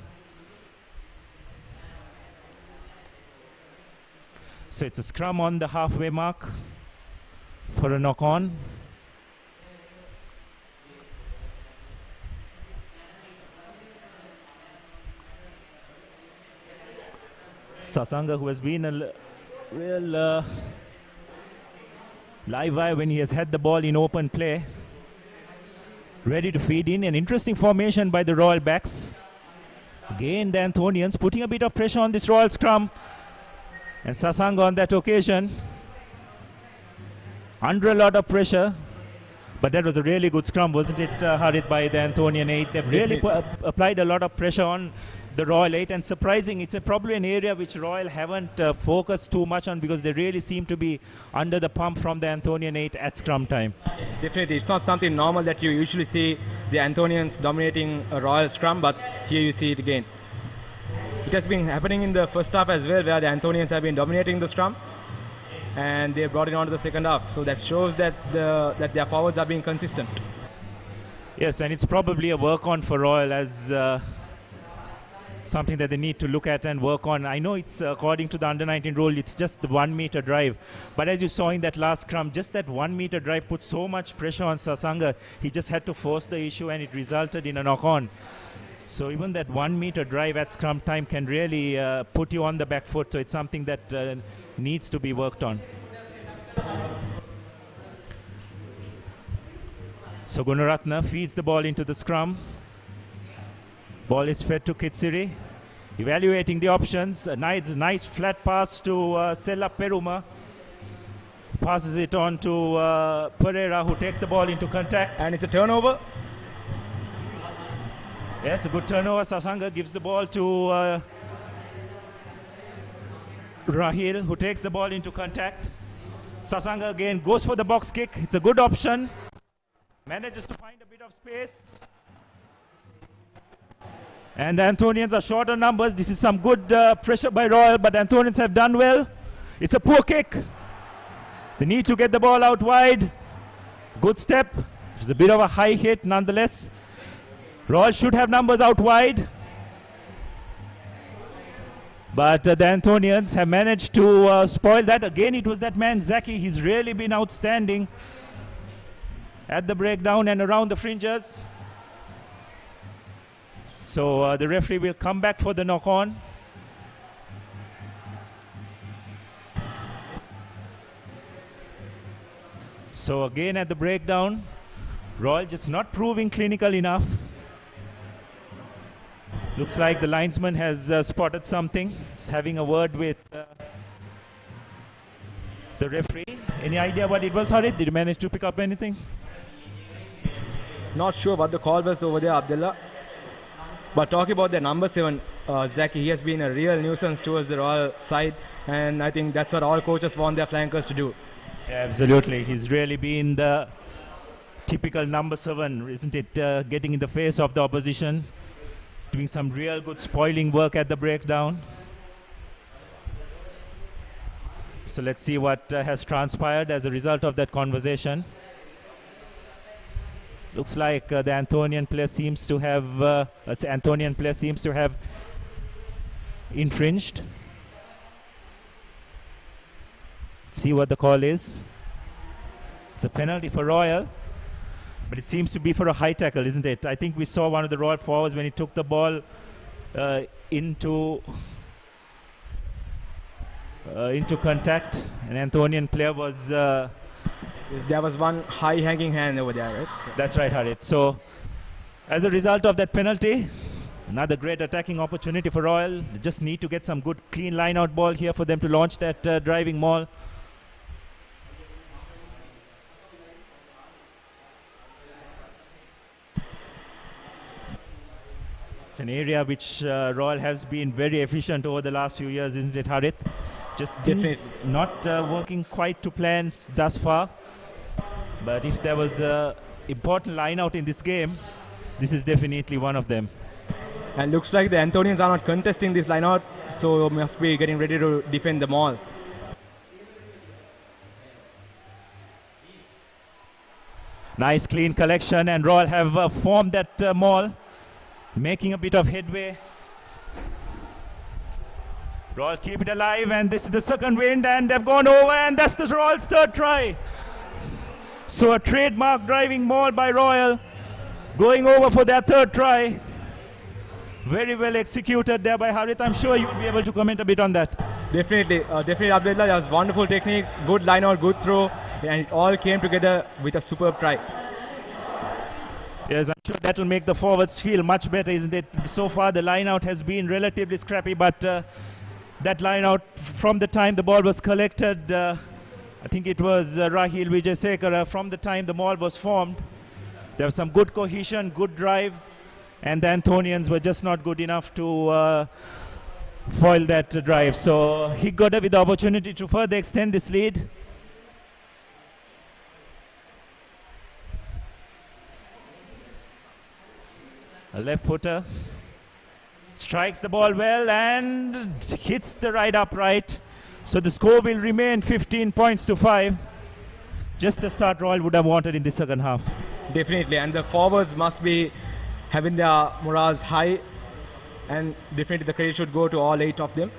So it's a scrum on the halfway mark for a knock-on. Sasanga, who has been a real live wire when he has had the ball in open play, ready to feed in. An interesting formation by the Royal backs. Again, the Anthonians putting a bit of pressure on this Royal scrum. And Sasanga on that occasion, under a lot of pressure. But that was a really good scrum, wasn't it, Harit, by the Anthonian 8? They've really applied a lot of pressure on the Royal 8. And surprising, it's probably an area which Royal haven't focused too much on, because they really seem to be under the pump from the Anthonian 8 at scrum time. Definitely, it's not something normal that you usually see the Anthonians dominating a Royal scrum, but here you see it again. It has been happening in the first half as well, where the Anthonians have been dominating the scrum, and they brought it on to the second half. So that shows that their forwards are being consistent. Yes, and it's probably a work on for Royal, as something that they need to look at and work on. I know it's according to the under-19 rule, it's just the 1 meter drive. But as you saw in that last scrum, just that 1 meter drive put so much pressure on Sasanga. He just had to force the issue, and it resulted in a knock-on. So even that 1 meter drive at scrum time can really put you on the back foot. So it's something that needs to be worked on. So Gunaratna feeds the ball into the scrum. Ball is fed to Kitsiri. Evaluating the options. A nice flat pass to Sella Peruma. Passes it on to Pereira, who takes the ball into contact. And it's a turnover. Yes, a good turnover. Sasanga gives the ball to Rahil, who takes the ball into contact. Sasanga again goes for the box kick. It's a good option. Manages to find a bit of space. And the Anthonians are short on numbers. This is some good pressure by Royal, but the Anthonians have done well. It's a poor kick. They need to get the ball out wide. Good step. It's a bit of a high hit nonetheless. Royal should have numbers out wide. But the Anthonians have managed to spoil that. Again, it was that man, Zaki. He's really been outstanding at the breakdown and around the fringes. So the referee will come back for the knock-on. So again at the breakdown, Royal just not proving clinical enough. Looks like the linesman has spotted something. He's having a word with the referee. Any idea what it was, Harit? Did you manage to pick up anything? Not sure what the call was over there, Abdullah. But talking about the number 7, Zaki, he has been a real nuisance towards the Royal side. And I think that's what all coaches want their flankers to do. Yeah, absolutely. He's really been the typical number 7, isn't it? Getting in the face of the opposition. Doing some real good spoiling work at the breakdown. So let's see what has transpired as a result of that conversation. Looks like the Anthonian player seems to have infringed. Let's see what the call is. It's a penalty for Royal. But it seems to be for a high tackle, isn't it? I think we saw one of the Royal forwards when he took the ball into contact. An Anthonian player was... There was one high hanging hand over there, right? That's right, Harit. So, as a result of that penalty, another great attacking opportunity for Royal. They just need to get some good clean line-out ball here for them to launch that driving maul. It's an area which Royal has been very efficient over the last few years, isn't it, Harit? Just things not working quite to plan thus far. But if there was an important line-out in this game, this is definitely one of them. And looks like the Anthonians are not contesting this line-out, so must be getting ready to defend the maul. Nice clean collection, and Royal have formed that maul, making a bit of headway. Royal keep it alive, and this is the second wind, and they've gone over, and that's the Royal's third try. So a trademark driving maul by Royal, going over for their third try. Very well executed there by Harit. I'm sure you'll be able to comment a bit on that. Definitely, Abdullah. That was wonderful technique, good line out, good throw, and it all came together with a superb try. Yes, I'm sure that will make the forwards feel much better, isn't it? So far, the line out has been relatively scrappy, but that line out from the time the ball was collected, I think it was Rahil Wijasekara, from the time the maul was formed, there was some good cohesion, good drive, and the Anthonians were just not good enough to foil that drive. So he got with the opportunity to further extend this lead. A left footer strikes the ball well and hits the right upright. So the score will remain 15 points to 5. Just the start Royal would have wanted in the second half. Definitely, and the forwards must be having their morals high, and definitely the credit should go to all 8 of them.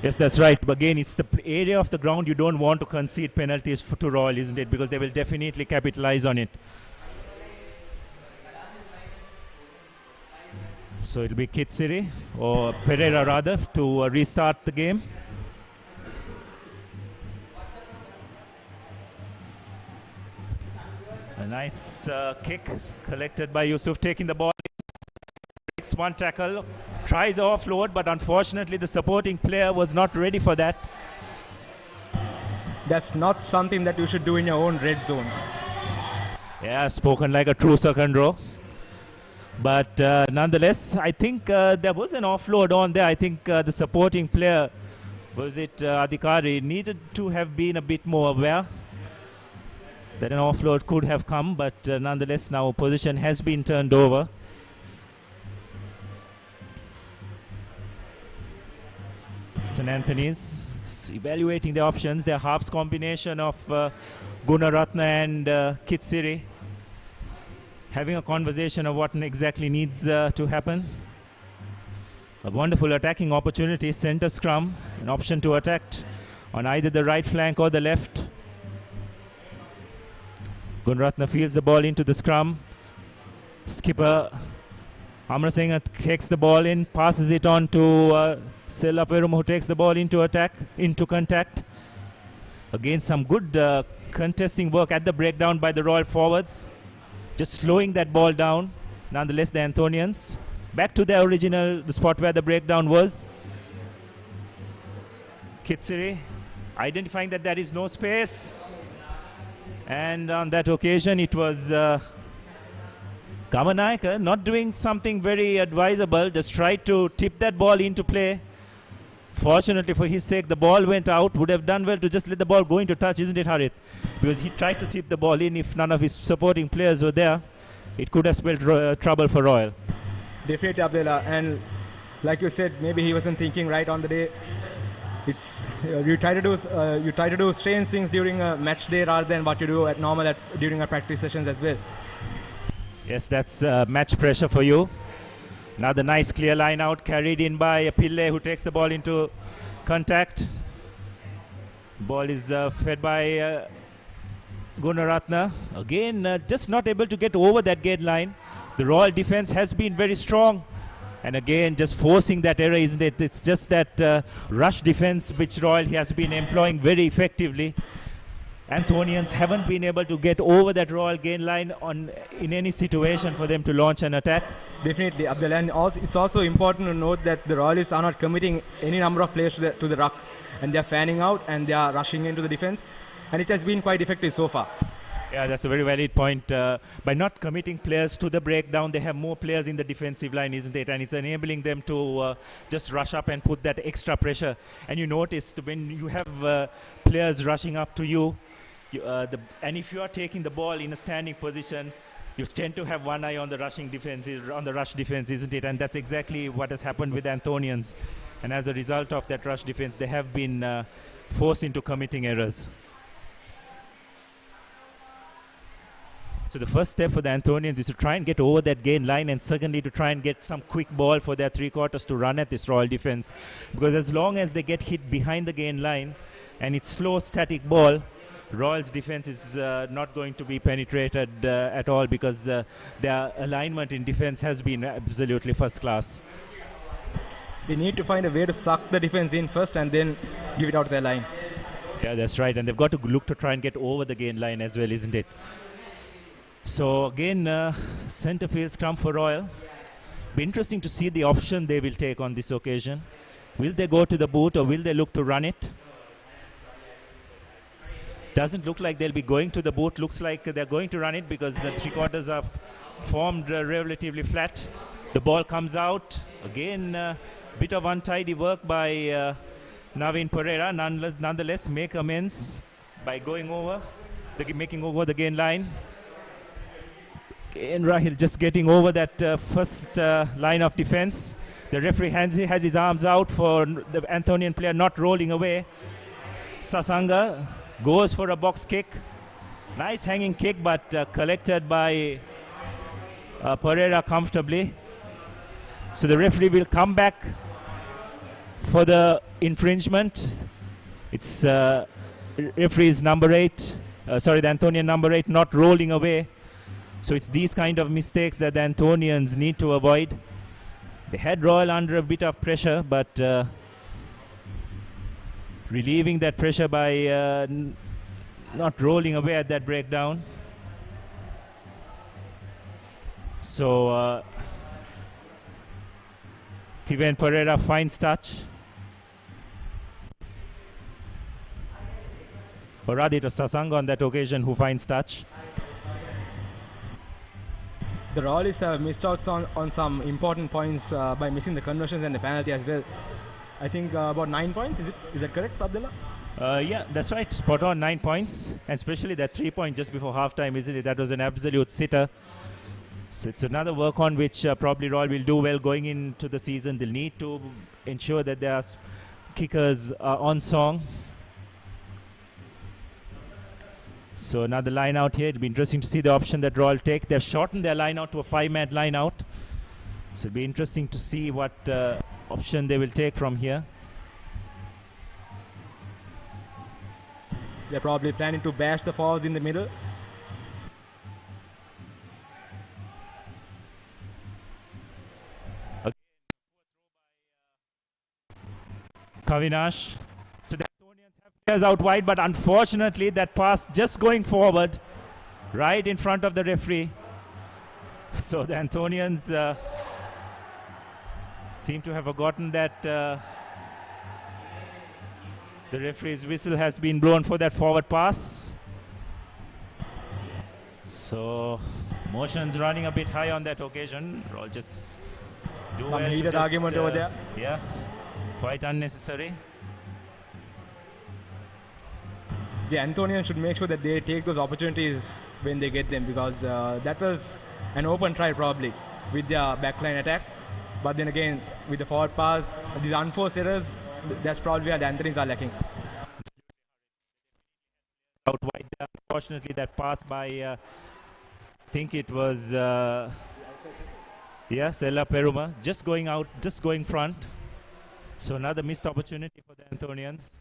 Yes, that's right. But again, it's the area of the ground you don't want to concede penalties to Royal, isn't it? Because they will definitely capitalize on it. So it'll be Kitsiri, or Pereira rather, to restart the game. A nice kick collected by Yusuf, taking the ball. Takes one tackle, tries offload, but unfortunately the supporting player was not ready for that. That's not something that you should do in your own red zone. Yeah, spoken like a true second row. But nonetheless, I think there was an offload on there. I think the supporting player, was it Adhikari, needed to have been a bit more aware that an offload could have come. But nonetheless, now position has been turned over. St. Anthony's evaluating the options. Their halves combination of Gunaratna and Kitsiri, having a conversation of what exactly needs to happen. A wonderful attacking opportunity, center scrum, an option to attack on either the right flank or the left. Gunaratna fields the ball into the scrum. Skipper Amra Singh takes the ball in, passes it on to Sela Perum, who takes the ball into contact. Again, some good contesting work at the breakdown by the Royal forwards. Just slowing that ball down. Nonetheless, the Anthonians back to the the spot where the breakdown was. Kitsiri identifying that there is no space. And on that occasion, it was Kamanayaka not doing something very advisable, just tried to tip that ball into play. Fortunately for his sake, the ball went out. Would have done well to just let the ball go into touch, isn't it, Harit? Because he tried to tip the ball in. If none of his supporting players were there, it could have spelled trouble for Royal. Definitely, Abdullah. And like you said, maybe he wasn't thinking right on the day. It's you try to do strange things during a match day rather than what you do at normal during our practice sessions as well. Yes, that's match pressure for you. Another nice clear line out carried in by Pillai, who takes the ball into contact. Ball is fed by Gunaratna again just not able to get over that gain line. The Royal defense has been very strong, and again just forcing that error, isn't it? It's just that rush defense which Royal has been employing very effectively. Anthonians haven't been able to get over that Royal gain line in any situation for them to launch an attack. Definitely, Abdul. And also, it's also important to note that the Royalists are not committing any number of players to the ruck, and they're fanning out and they are rushing into the defense, and it has been quite effective so far. Yeah, that's a very valid point. By not committing players to the breakdown, they have more players in the defensive line, isn't it? And it's enabling them to just rush up and put that extra pressure. And you noticed when you have players rushing up to you, and if you are taking the ball in a standing position, you tend to have one eye on the rush defense, isn't it? And that's exactly what has happened with the Anthonians. And as a result of that rush defense, they have been forced into committing errors. So the first step for the Anthonians is to try and get over that gain line, and secondly to try and get some quick ball for their three quarters to run at this Royal defense. Because as long as they get hit behind the gain line and it's slow static ball, Royal's defense is not going to be penetrated at all, because their alignment in defense has been absolutely first class. They need to find a way to suck the defense in first and then give it out to their line. Yeah, that's right. And they've got to look to try and get over the gain line as well, isn't it? So again, centre field scrum for Royal. Be interesting to see the option they will take on this occasion. Will they go to the boot or will they look to run it? Doesn't look like they'll be going to the boot. Looks like they're going to run it, because the three quarters are formed relatively flat. The ball comes out. Again, bit of untidy work by Navin Pereira. Nonetheless, make amends by going over, making over the gain line. And Rahil just getting over that first line of defense. The referee has his arms out for the Anthonian player not rolling away. Sasanga goes for a box kick. Nice hanging kick, but collected by Pereira comfortably. So the referee will come back for the infringement. It's referee's number 8, the Anthonian number 8 not rolling away. So it's these kind of mistakes that the Anthonians need to avoid. They had Royal under a bit of pressure, but relieving that pressure by not rolling away at that breakdown. So Tiven Pereira finds touch. Or rather, it was Sasanga on that occasion who finds touch. The Royalists have missed out on some important points by missing the conversions and the penalty as well. I think about 9 points. Is that correct, Abdullah? Yeah, that's right. Spot on, 9 points. And especially that 3 point just before halftime, isn't it? That was an absolute sitter. So it's another work on which probably Royal will do well going into the season. They'll need to ensure that their kickers are on song. So another line out here. It'll be interesting to see the option that Royal take. They've shortened their line out to a 5-man line out. So it'll be interesting to see what option they will take from here. They're probably planning to bash the forwards in the middle. Kavinash. So the Anthonians have players out wide, but unfortunately that pass just going forward right in front of the referee. So the Anthonians seem to have forgotten that the referee's whistle has been blown for that forward pass. So motions running a bit high on that occasion. Roll just do Some well to heated just, argument over there. Yeah, quite unnecessary. The Anthonians should make sure that they take those opportunities when they get them, because that was an open try probably with their backline attack. But then again, with the forward pass, these unforced errors, that's probably where the Anthonians are lacking. Out wide there. Unfortunately, that pass by, I think it was, Sella Peruma, just going out, just going front. So another missed opportunity for the Anthonians.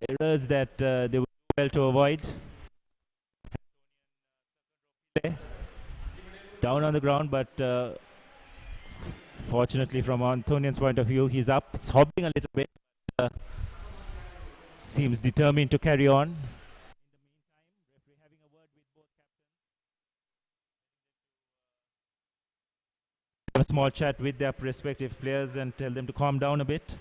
errors that they would do well to avoid. Down on the ground, but fortunately from Antonian's point of view, he's up. It's hobbling a little bit. Seems determined to carry on. In the meantime, referee having a word with both captains. Have a small chat with their respective players and tell them to calm down a bit.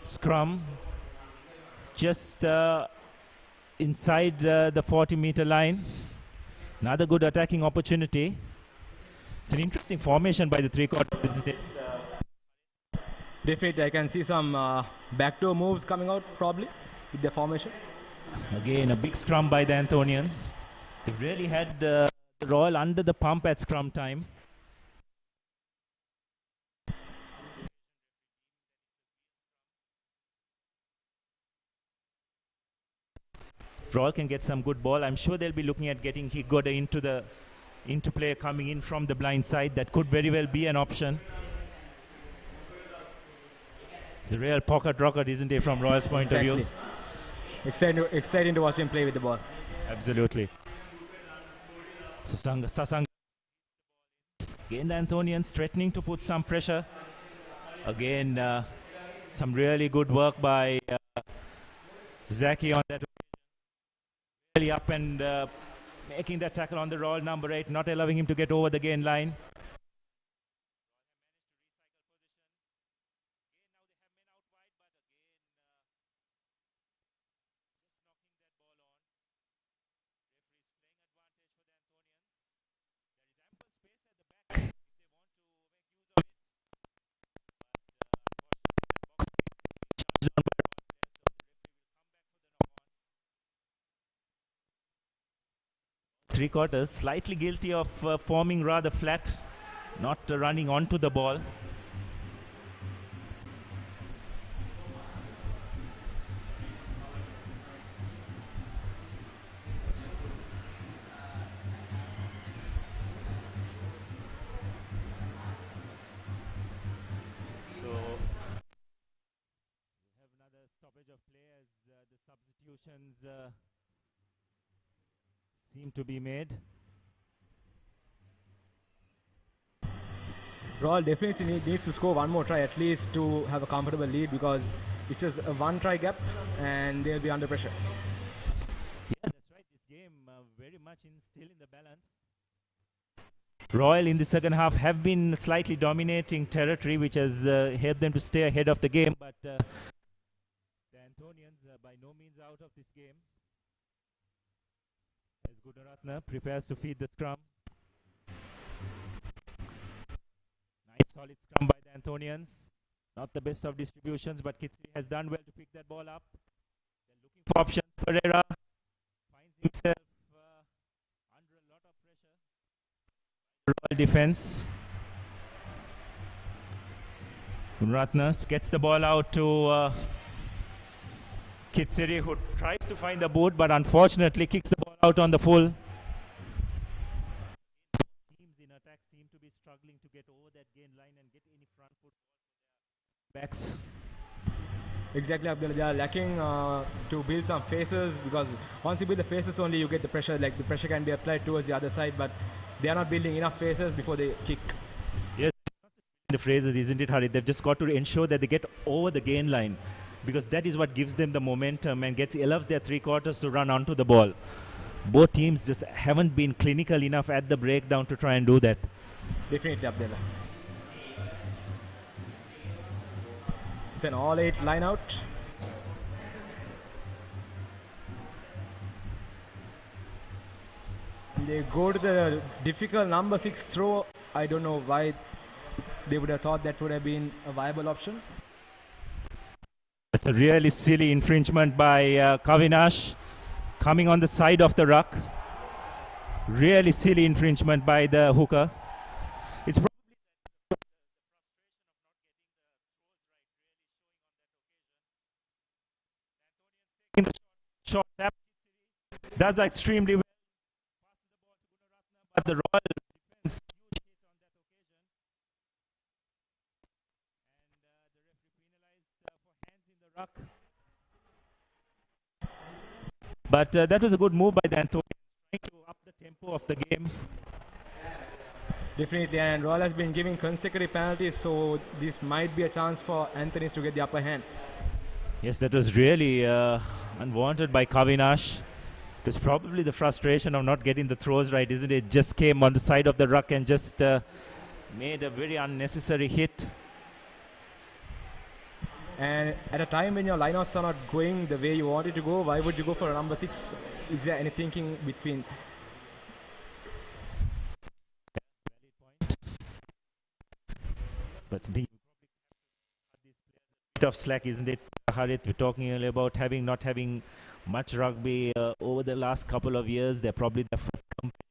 Scrum just inside the 40-meter line. Another good attacking opportunity. It's an interesting formation by the three-quarters. Definitely, I can see some backdoor moves coming out probably with the formation. Again, a big scrum by the Anthonians. They really had the Royal under the pump at scrum time. Royal can get some good ball. I'm sure they'll be looking at getting Higoda into play coming in from the blind side. That could very well be an option. The real pocket rocket, isn't it, from Royal's point of view? Exciting to watch him play with the ball. Absolutely. Sasang. Again, the Anthonians threatening to put some pressure. Again, some really good work by Zaki on that. Really up and making that tackle on the Royal number 8, not allowing him to get over the gain line. Three-quarters slightly guilty of forming rather flat, not running onto the ball. So we have another stoppage of play as the substitutions seem to be made. Royal definitely needs to score one more try at least to have a comfortable lead, because it's just a one try gap and they'll be under pressure. Yeah, that's right. This game very much still in the balance. Royal in the second half have been slightly dominating territory, which has helped them to stay ahead of the game, but the Anthonians by no means out of this game. As Gunaratna prepares to feed the scrum. Nice solid scrum by the Anthonians. Not the best of distributions, but Kitsiri has done well to pick that ball up. They're looking for options. Pereira finds himself under a lot of pressure. Royal defense. Gunaratna gets the ball out to Kitsiri, who tries to find the boot, but unfortunately kicks the ball out on the full. Teams in attack seem to be struggling to get over that gain line and get any front foot backs. Exactly, Abdul. They are lacking to build some faces, because once you build the faces only you get the pressure, like the pressure can be applied towards the other side, but they are not building enough faces before they kick. Yes, the phrases, isn't it, Hari? They've just got to ensure that they get over the gain line, because that is what gives them the momentum and allows their three-quarters to run onto the ball. Both teams just haven't been clinical enough at the breakdown to try and do that. Definitely, Abdullah. It's an all-8 line out. They go to the difficult number 6 throw. I don't know why they would have thought that would have been a viable option. It's a really silly infringement by Kavinash coming on the side of the ruck. Really silly infringement by the hooker. It's probably the frustration of not getting the throws right in the short tap. Does extremely well. But the Royal defense huge hit on that occasion. And the referee penalized for hands in the ruck. But that was a good move by the Anthonians, trying to up the tempo of the game. Definitely, and Royal has been giving consecutive penalties, so this might be a chance for Anthony's to get the upper hand. Yes, that was really unwanted by Kavinash. It was probably the frustration of not getting the throws right, isn't it? Just came on the side of the ruck and just made a very unnecessary hit. And at a time when your lineouts are not going the way you want it to go, why would you go for a number 6? Is there any thinking between? But the bit of slack, isn't it, Harith? We're talking earlier about not having much rugby over the last couple of years. They're probably the first competitive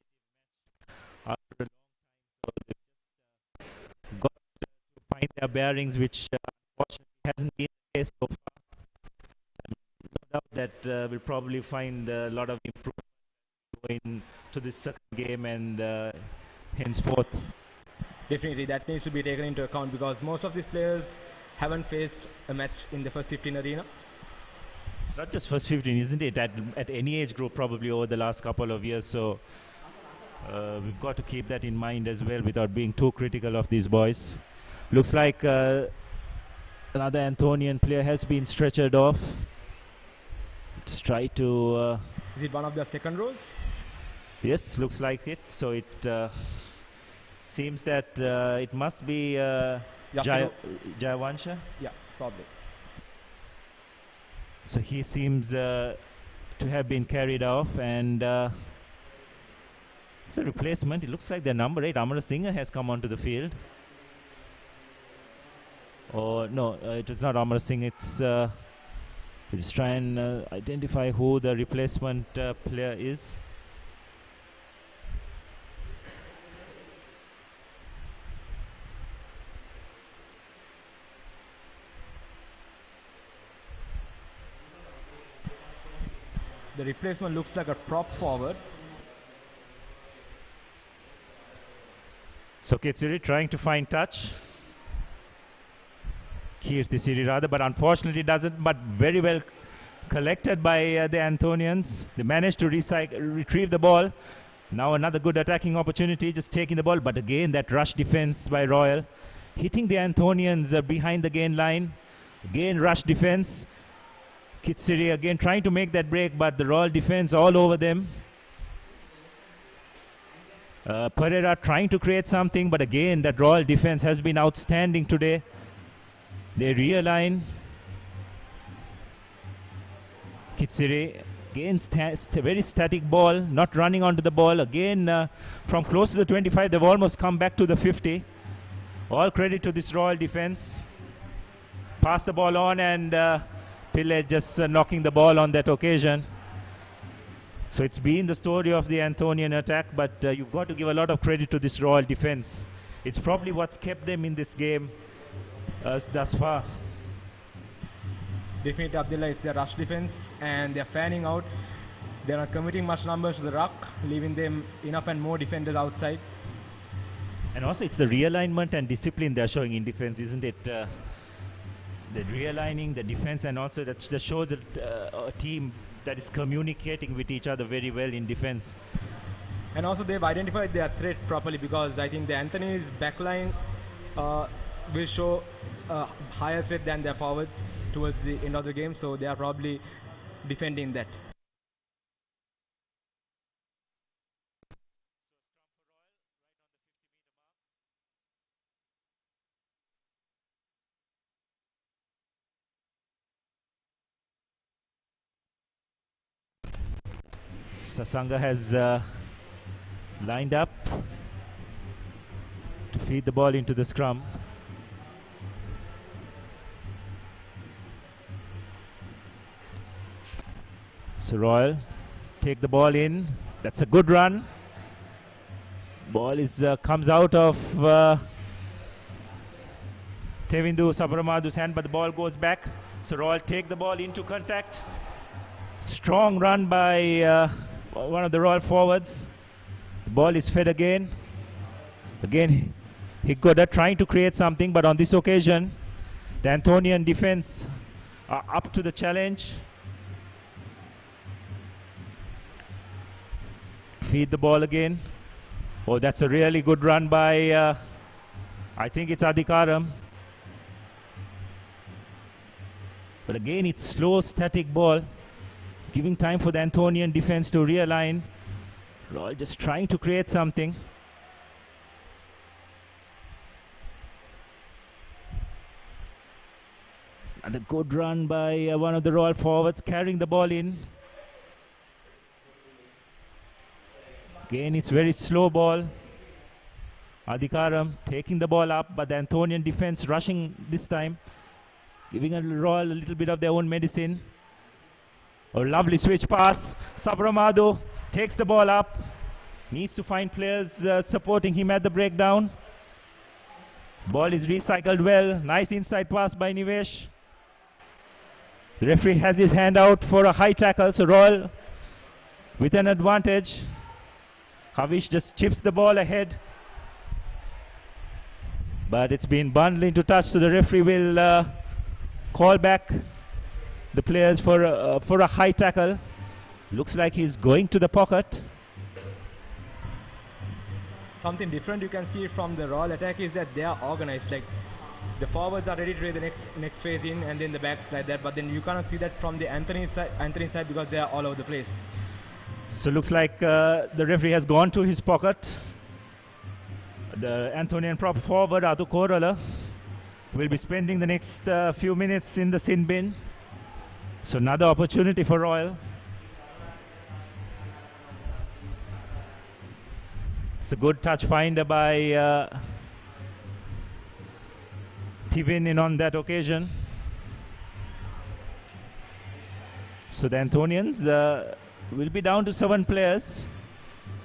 match after a long time. So they've just got to find their bearings, which unfortunately hasn't been the case so far. No doubt that we'll probably find a lot of improvement going to this second game and henceforth. Definitely, that needs to be taken into account because most of these players haven't faced a match in the first 15 arena. It's not just first 15, isn't it? At any age group, probably over the last couple of years. So we've got to keep that in mind as well without being too critical of these boys. Looks like another Anthonian player has been stretchered off. Just try to... Is it one of the second rows? Yes, looks like it. So it seems that it must be Jayavansha. Yeah, probably. So he seems to have been carried off, and it's a replacement. It looks like their number 8, Amara Singh, has come onto the field. Or no, it is not Amara Singh. It's let's try and identify who the replacement player is. The replacement looks like a prop forward. So Kitsiri trying to find touch. Kirti Siri rather, but unfortunately doesn't, but very well collected by the Anthonians. They managed to retrieve the ball. Now another good attacking opportunity, just taking the ball, but again that rush defense by Royal. Hitting the Anthonians behind the gain line. Again rush defense. Kitsiri again trying to make that break, but the Royal defense all over them. Pereira trying to create something, but again that Royal defense has been outstanding today. They realign. Kitsiri again very static ball, not running onto the ball. Again from close to the 25, they've almost come back to the 50. All credit to this Royal defense. Pass the ball on, and Pillai just knocking the ball on that occasion. So it's been the story of the Anthonian attack, but you've got to give a lot of credit to this Royal defense. It's probably what's kept them in this game thus far. Definitely, Abdullah, it's a rush defense, and they're fanning out. They're not committing much numbers to the ruck, leaving them enough and more defenders outside. And also, it's the realignment and discipline they're showing in defense, isn't it? The realigning, the defense, and also that shows a team that is communicating with each other very well in defense. And also, they've identified their threat properly, because I think the Anthony's backline will show a higher threat than their forwards towards the end of the game, so they are probably defending that. Sasanga has lined up to feed the ball into the scrum. So Royal take the ball in. That's a good run. Ball is comes out of Tevindu Sabaramadu's hand, but the ball goes back. So Royal take the ball into contact. Strong run by one of the Royal forwards. The ball is fed again. Again, Higgoda trying to create something, but on this occasion, the Anthonian defense are up to the challenge. Feed the ball again. Oh, that's a really good run by, I think it's Adhikaram. But again, it's slow, static ball, giving time for the Anthonian defense to realign. Royal just trying to create something. And a good run by one of the Royal forwards, carrying the ball in. Again, it's very slow ball. Adhikaram taking the ball up, but the Anthonian defense rushing this time, giving a Royal a little bit of their own medicine. A lovely switch pass. Sabramadu takes the ball up. Needs to find players supporting him at the breakdown. Ball is recycled well. Nice inside pass by Nivesh. The referee has his hand out for a high tackle, so Royal with an advantage. Havish just chips the ball ahead, but it's been bundled into touch, so the referee will call back the players for a high tackle. Looks like he's going to the pocket. Something different you can see from the Royal attack is that they are organized. Like the forwards are ready to play the next phase in, and then the backs like that. But then you cannot see that from the Anthony side because they are all over the place. So looks like the referee has gone to his pocket. The Anthonian prop forward Atu Korala will be spending the next few minutes in the sin bin. So another opportunity for Royal. It's a good touch finder by Tivin in on that occasion. So the Anthonians will be down to 7 players,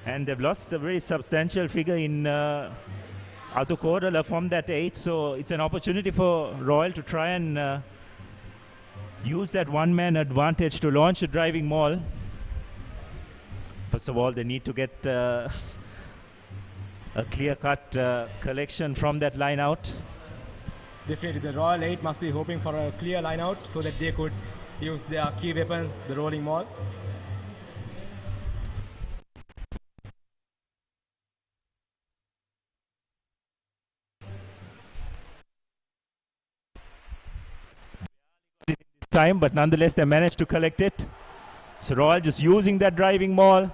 and they've lost a very substantial figure in Atu Korala from that 8. So it's an opportunity for Royal to try and use that one-man advantage to launch a driving maul. First of all, they need to get a clear-cut collection from that line out. Definitely, the Royal 8 must be hoping for a clear line out so that they could use their key weapon, the rolling maul. Time, but nonetheless they managed to collect it. So Royal just using that driving maul.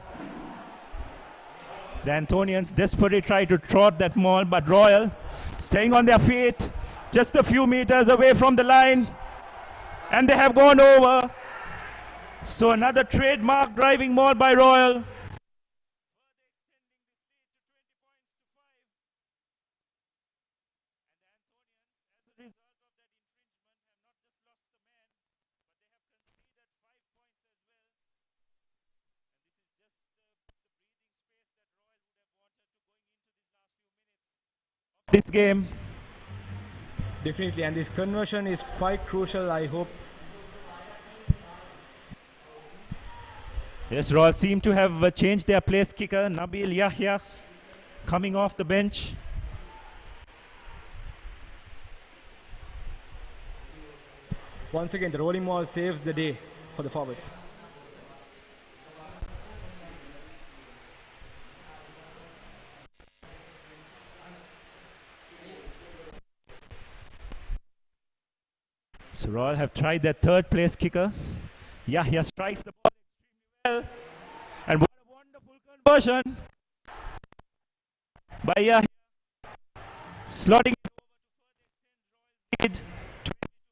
The Anthonians desperately try to trot that maul, but Royal staying on their feet, just a few meters away from the line, and they have gone over. So another trademark driving maul by Royal. This game. Definitely, and this conversion is quite crucial, I hope. Yes, Royal seem to have changed their place kicker, Nabil Yahya, coming off the bench. Once again, the rolling maul saves the day for the forwards. So Royal have tried their third place kicker. Yahya strikes the ball extremely well. And what a wonderful conversion by Yahya. Slotting it over to further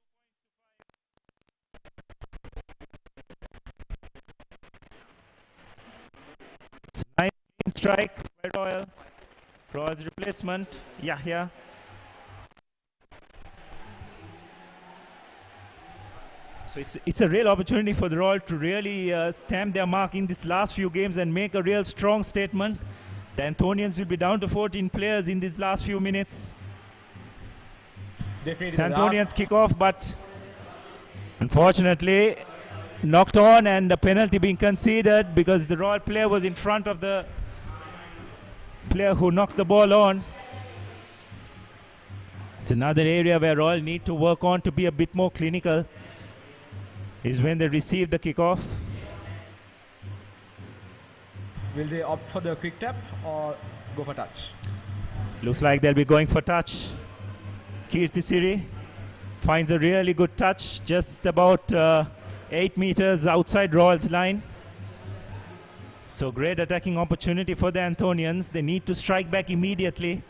extend Royal's lead. Nice strike by Royal. Royal's replacement, Yahya. So it's a real opportunity for the Royal to really stamp their mark in these last few games and make a real strong statement. The Anthonians will be down to 14 players in these last few minutes. Definitely Anthonians kick off, but unfortunately knocked on and a penalty being conceded because the Royal player was in front of the player who knocked the ball on. It's another area where Royal need to work on to be a bit more clinical, is when they receive the kickoff. Will they opt for the quick tap or go for touch? Looks like they'll be going for touch. Kirti Siri finds a really good touch, just about 8 meters outside Royal's line. So great attacking opportunity for the Anthonians. They need to strike back immediately.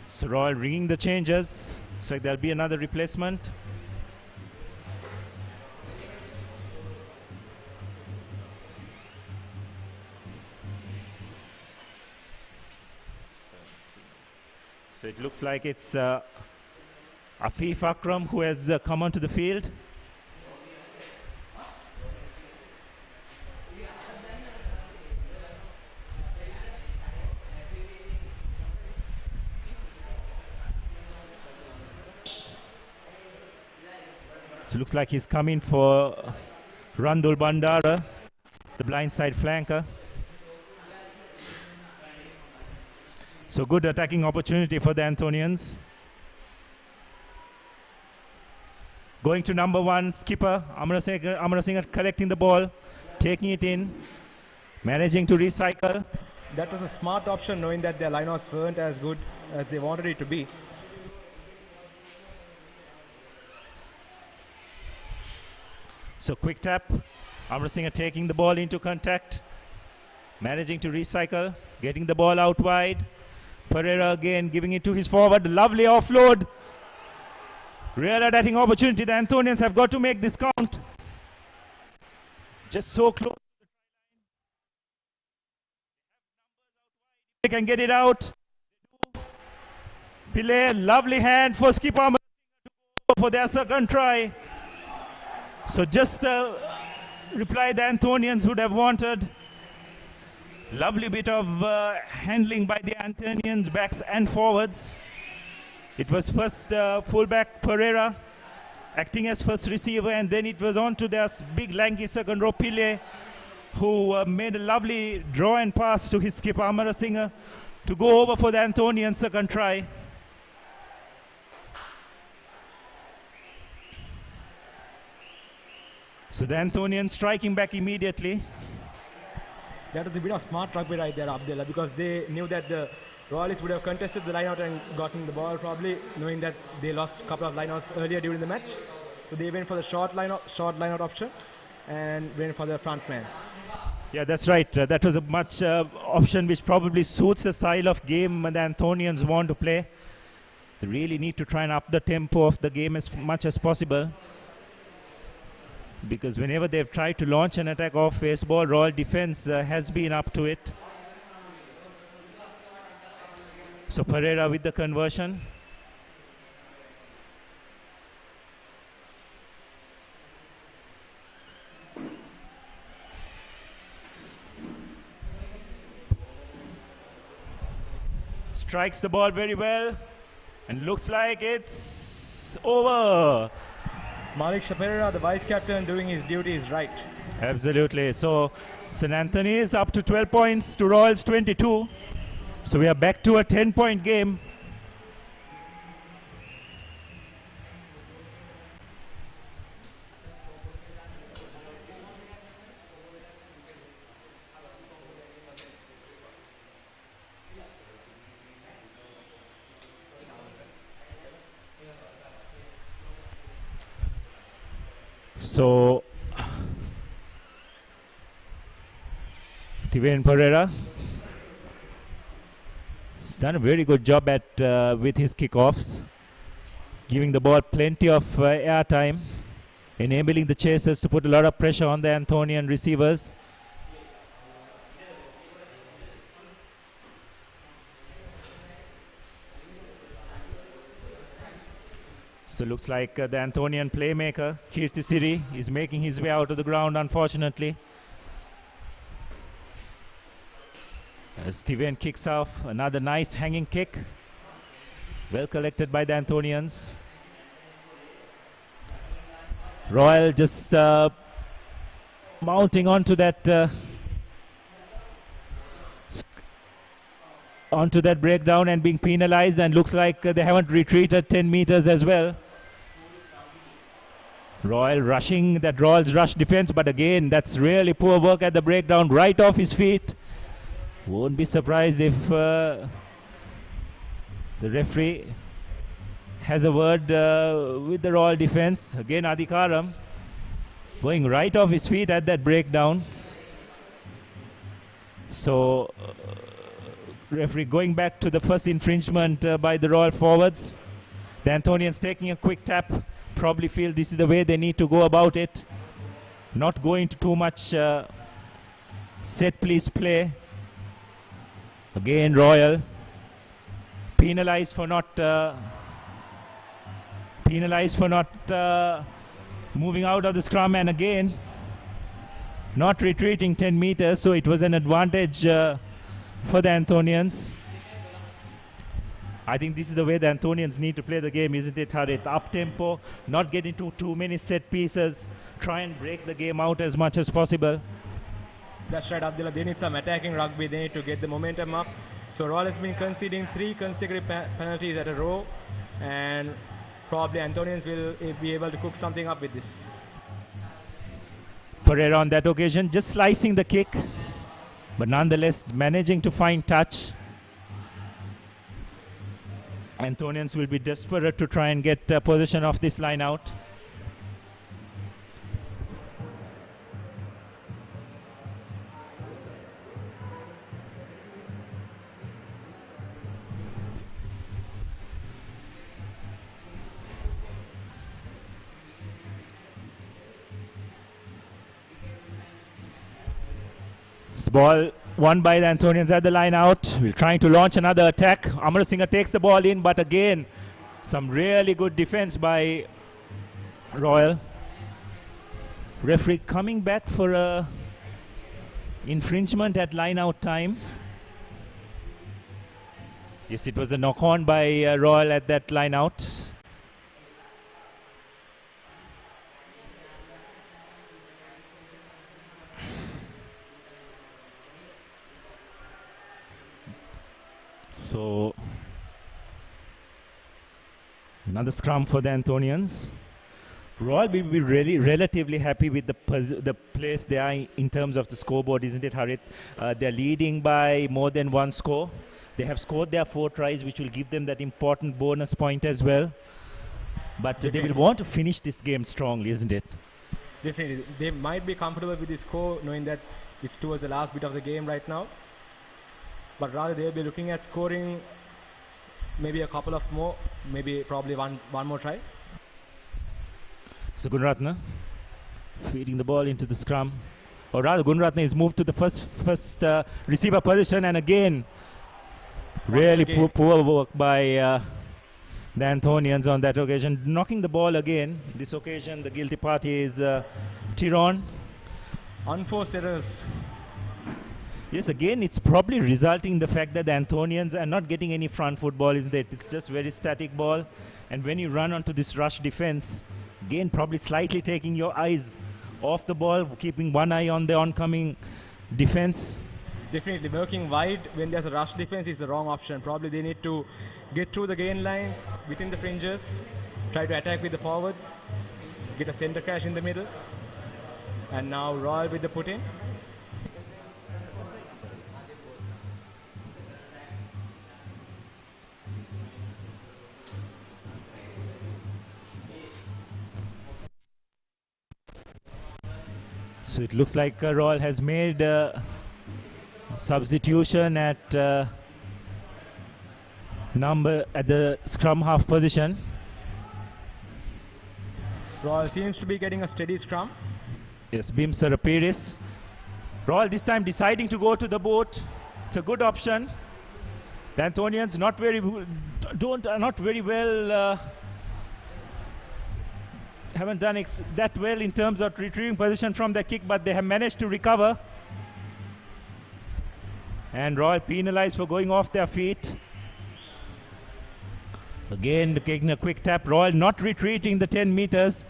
So Royal ringing the changes. So there'll be another replacement. So it looks like it's Afif Akram who has come onto the field. So looks like he's coming for Randul Bandara, the blindside flanker. So good attacking opportunity for the Anthonians. Going to number 1, skipper Amarasinghe collecting the ball, taking it in, managing to recycle. That was a smart option, knowing that their lineouts weren't as good as they wanted it to be. So quick tap, Amarasinghe taking the ball into contact, managing to recycle, getting the ball out wide. Pereira again giving it to his forward, lovely offload. Real attacking opportunity, the Anthonians have got to make this count. Just so close. They can get it out. Pillay, lovely hand for skipper for their second try. So just the reply the Anthonians would have wanted. Lovely bit of handling by the Anthonians, backs and forwards. It was first fullback Pereira acting as first receiver, and then it was on to their big lanky second row Pillay, who made a lovely draw and pass to his skipper Amarasinghe to go over for the Anthonian second try. So the Anthonians striking back immediately. That was a bit of smart rugby right there, Abdullah, because they knew that the Royalists would have contested the lineout and gotten the ball, probably knowing that they lost a couple of lineouts earlier during the match. So they went for the short lineout option and went for the front man. Yeah, that's right. That was a much option which probably suits the style of game the Anthonians want to play. They really need to try and up the tempo of the game as much as possible, because whenever they've tried to launch an attack off face ball, Royal defense has been up to it. So Pereira with the conversion. Strikes the ball very well and looks like it's over. Malik Pereira, the vice captain, doing his duties right. Absolutely. So St. Anthony is up to 12 points to Royals 22. So we are back to a 10-point game. So Tiven Pereira has done a very good job at with his kickoffs, giving the ball plenty of air time, enabling the chasers to put a lot of pressure on the Anthonian receivers. So looks like the Anthonian playmaker Kirti Siri is making his way out of the ground, unfortunately. Steven kicks off, another nice hanging kick. Well collected by the Anthonians. Royal just mounting onto that breakdown and being penalized, and looks like they haven't retreated 10 meters as well. Royal rushing that Royal's rush defense, but again that's really poor work at the breakdown, right off his feet. Won't be surprised if the referee has a word with the Royal defense. Again Adhikaram going right off his feet at that breakdown. So referee going back to the first infringement by the Royal forwards. The Anthonians taking a quick tap, probably feel this is the way they need to go about it. Not going to too much set piece play. Again Royal penalized for not moving out of the scrum, and again not retreating 10 meters, so it was an advantage for the Anthonians. I think this is the way the Anthonians need to play the game, isn't it, Harith? Up tempo, not get into too many set pieces, try and break the game out as much as possible. That's right, Abdullah. They need some attacking rugby. They need to get the momentum up. So Royal has been conceding 3 consecutive penalties at a row, and probably Anthonians will be able to cook something up with this. Pereira on that occasion just slicing the kick, but nonetheless managing to find touch. Anthonians will be desperate to try and get possession of this line out. This ball won by the Anthonians at the line out. We're trying to launch another attack. Amar Singh takes the ball in, but again, some really good defense by Royal. Referee coming back for a infringement at line out time. Yes, it was a knock on by Royal at that line out. So another scrum for the Anthonians. Royal will be really relatively happy with the place they are in terms of the scoreboard, isn't it, Harith? They're leading by more than 1 score. They have scored their 4 tries, which will give them that important bonus point as well. But they will want to finish this game strongly, isn't it? Definitely. They might be comfortable with the score, knowing that it's towards the last bit of the game right now. But rather they'll be looking at scoring maybe a couple of more, probably one more try. So Gunratna feeding the ball into the scrum. Or rather Gunratna is moved to the first receiver position, and again really poor work by the Anthonians on that occasion. Knocking the ball again. This occasion the guilty party is Tyrone. Unforced errors. Yes, again, it's probably resulting in the fact that the Anthonians are not getting any front foot ball, isn't it? It's just very static ball. And when you run onto this rush defense, again, probably slightly taking your eyes off the ball, keeping one eye on the oncoming defense. Definitely, working wide when there's a rush defense is the wrong option. Probably they need to get through the gain line within the fringes, try to attack with the forwards, get a center crash in the middle. And now Royal with the put-in. So it looks like Royal has made a substitution at the scrum half position. Royal seems to be getting a steady scrum. Yes, Bimsa Rapiris. Royal this time deciding to go to the boat. It's a good option. The Anthonians not very well. Haven't done that well in terms of retrieving position from the kick, but they have managed to recover. And Royal penalized for going off their feet. Again, taking a quick tap. Royal not retreating the 10 meters.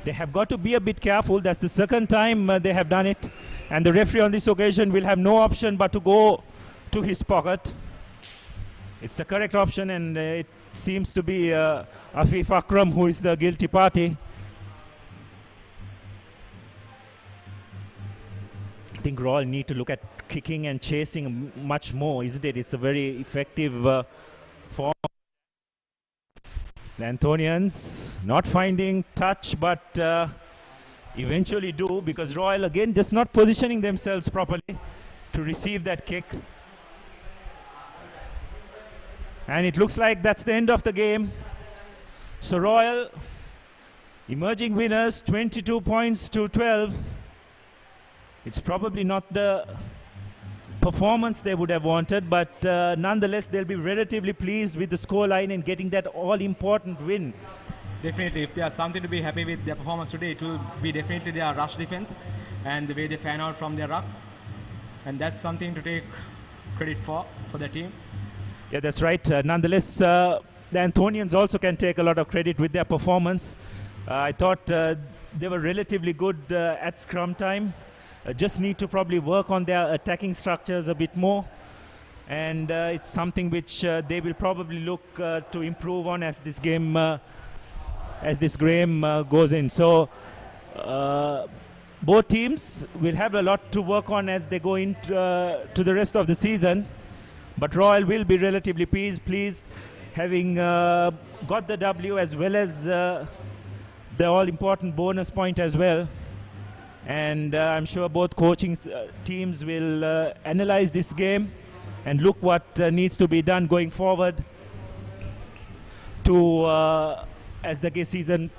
They have got to be a bit careful. That's the second time they have done it. And the referee on this occasion will have no option but to go to his pocket. It's the correct option, and it seems to be Afif Akram who is the guilty party. I think Royal need to look at kicking and chasing much more, isn't it? It's a very effective form. The Anthonians not finding touch, but eventually do, because Royal again just not positioning themselves properly to receive that kick. And it looks like that's the end of the game. So Royal emerging winners, 22 points to 12. It's probably not the performance they would have wanted, but nonetheless they'll be relatively pleased with the scoreline and getting that all-important win. Definitely, if there's something to be happy with their performance today, it will be definitely their rush defense and the way they fan out from their rucks. And that's something to take credit for their team. Yeah, that's right. Nonetheless, the Anthonians also can take a lot of credit with their performance. I thought they were relatively good at scrum time. Just need to probably work on their attacking structures a bit more. And it's something which they will probably look to improve on as this game, as this game goes in. So both teams will have a lot to work on as they go into to the rest of the season. But Royal will be relatively pleased having got the W as well as the all-important bonus point as well. And I'm sure both coaching teams will analyze this game and look what needs to be done going forward to as the season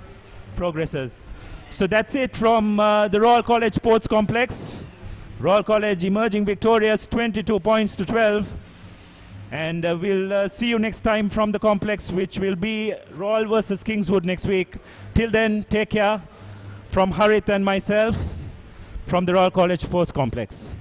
progresses. So that's it from the Royal College Sports Complex. Royal College emerging victorious, 22 points to 12. And we'll see you next time from the complex, which will be Royal versus Kingswood next week. Till then, take care. From Harith and myself, from the Royal College Sports Complex.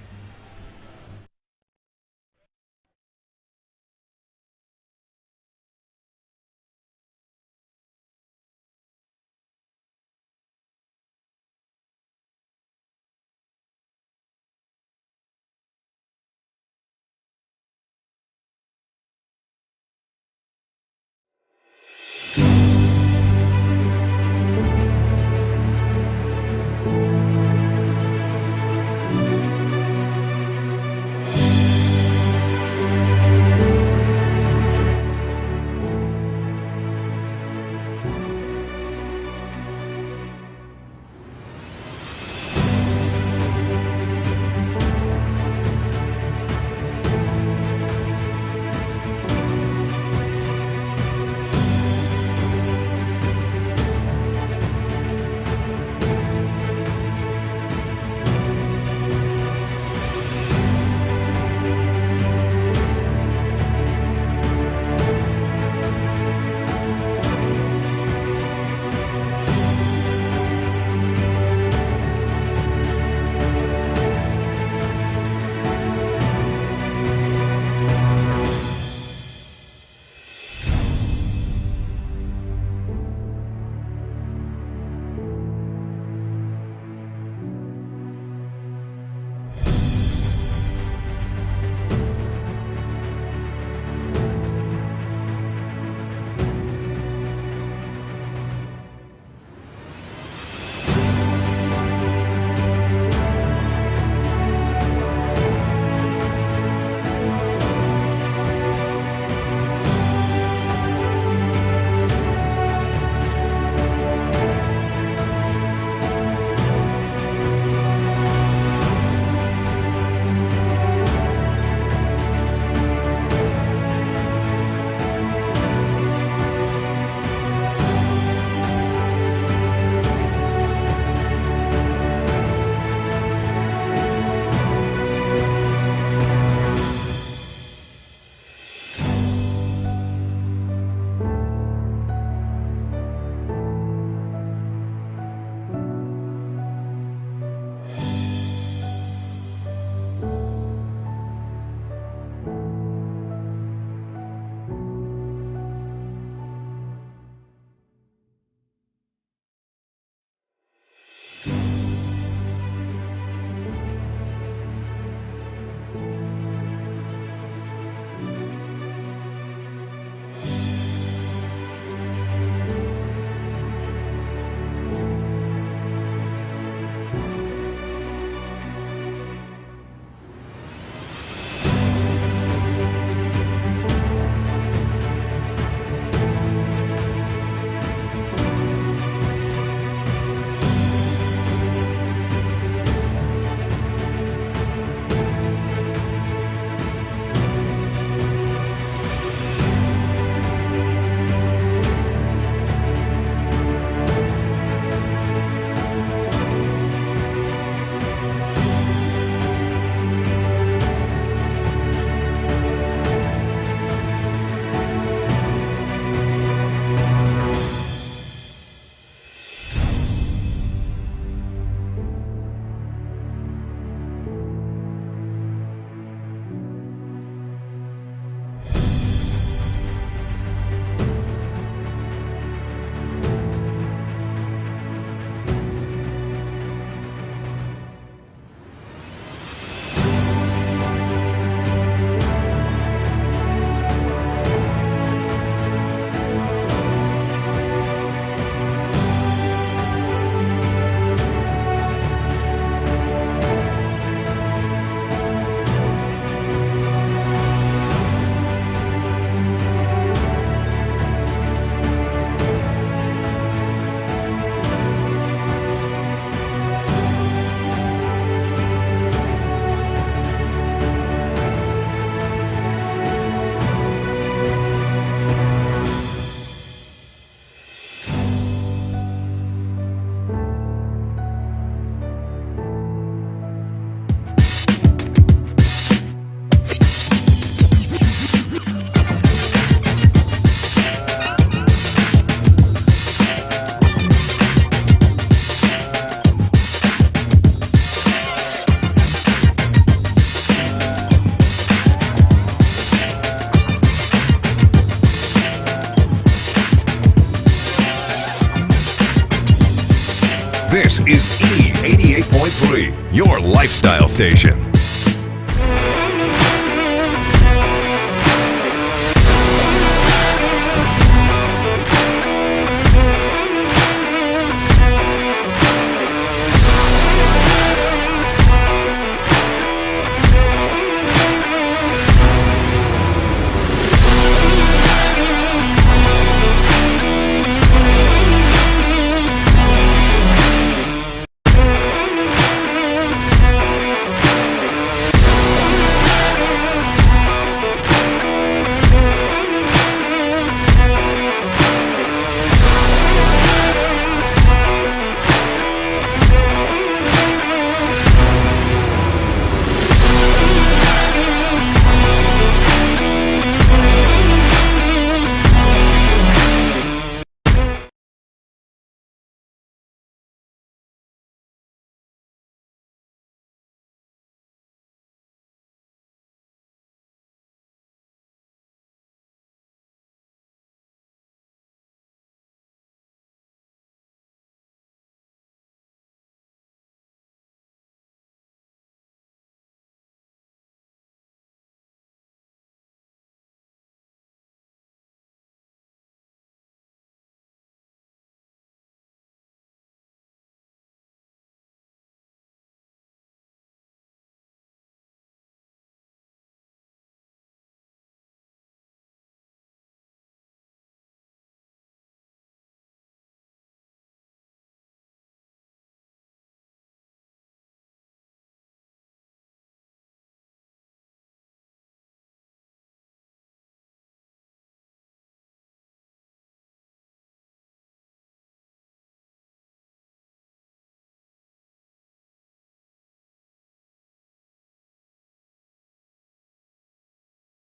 This is E88.3, your lifestyle station.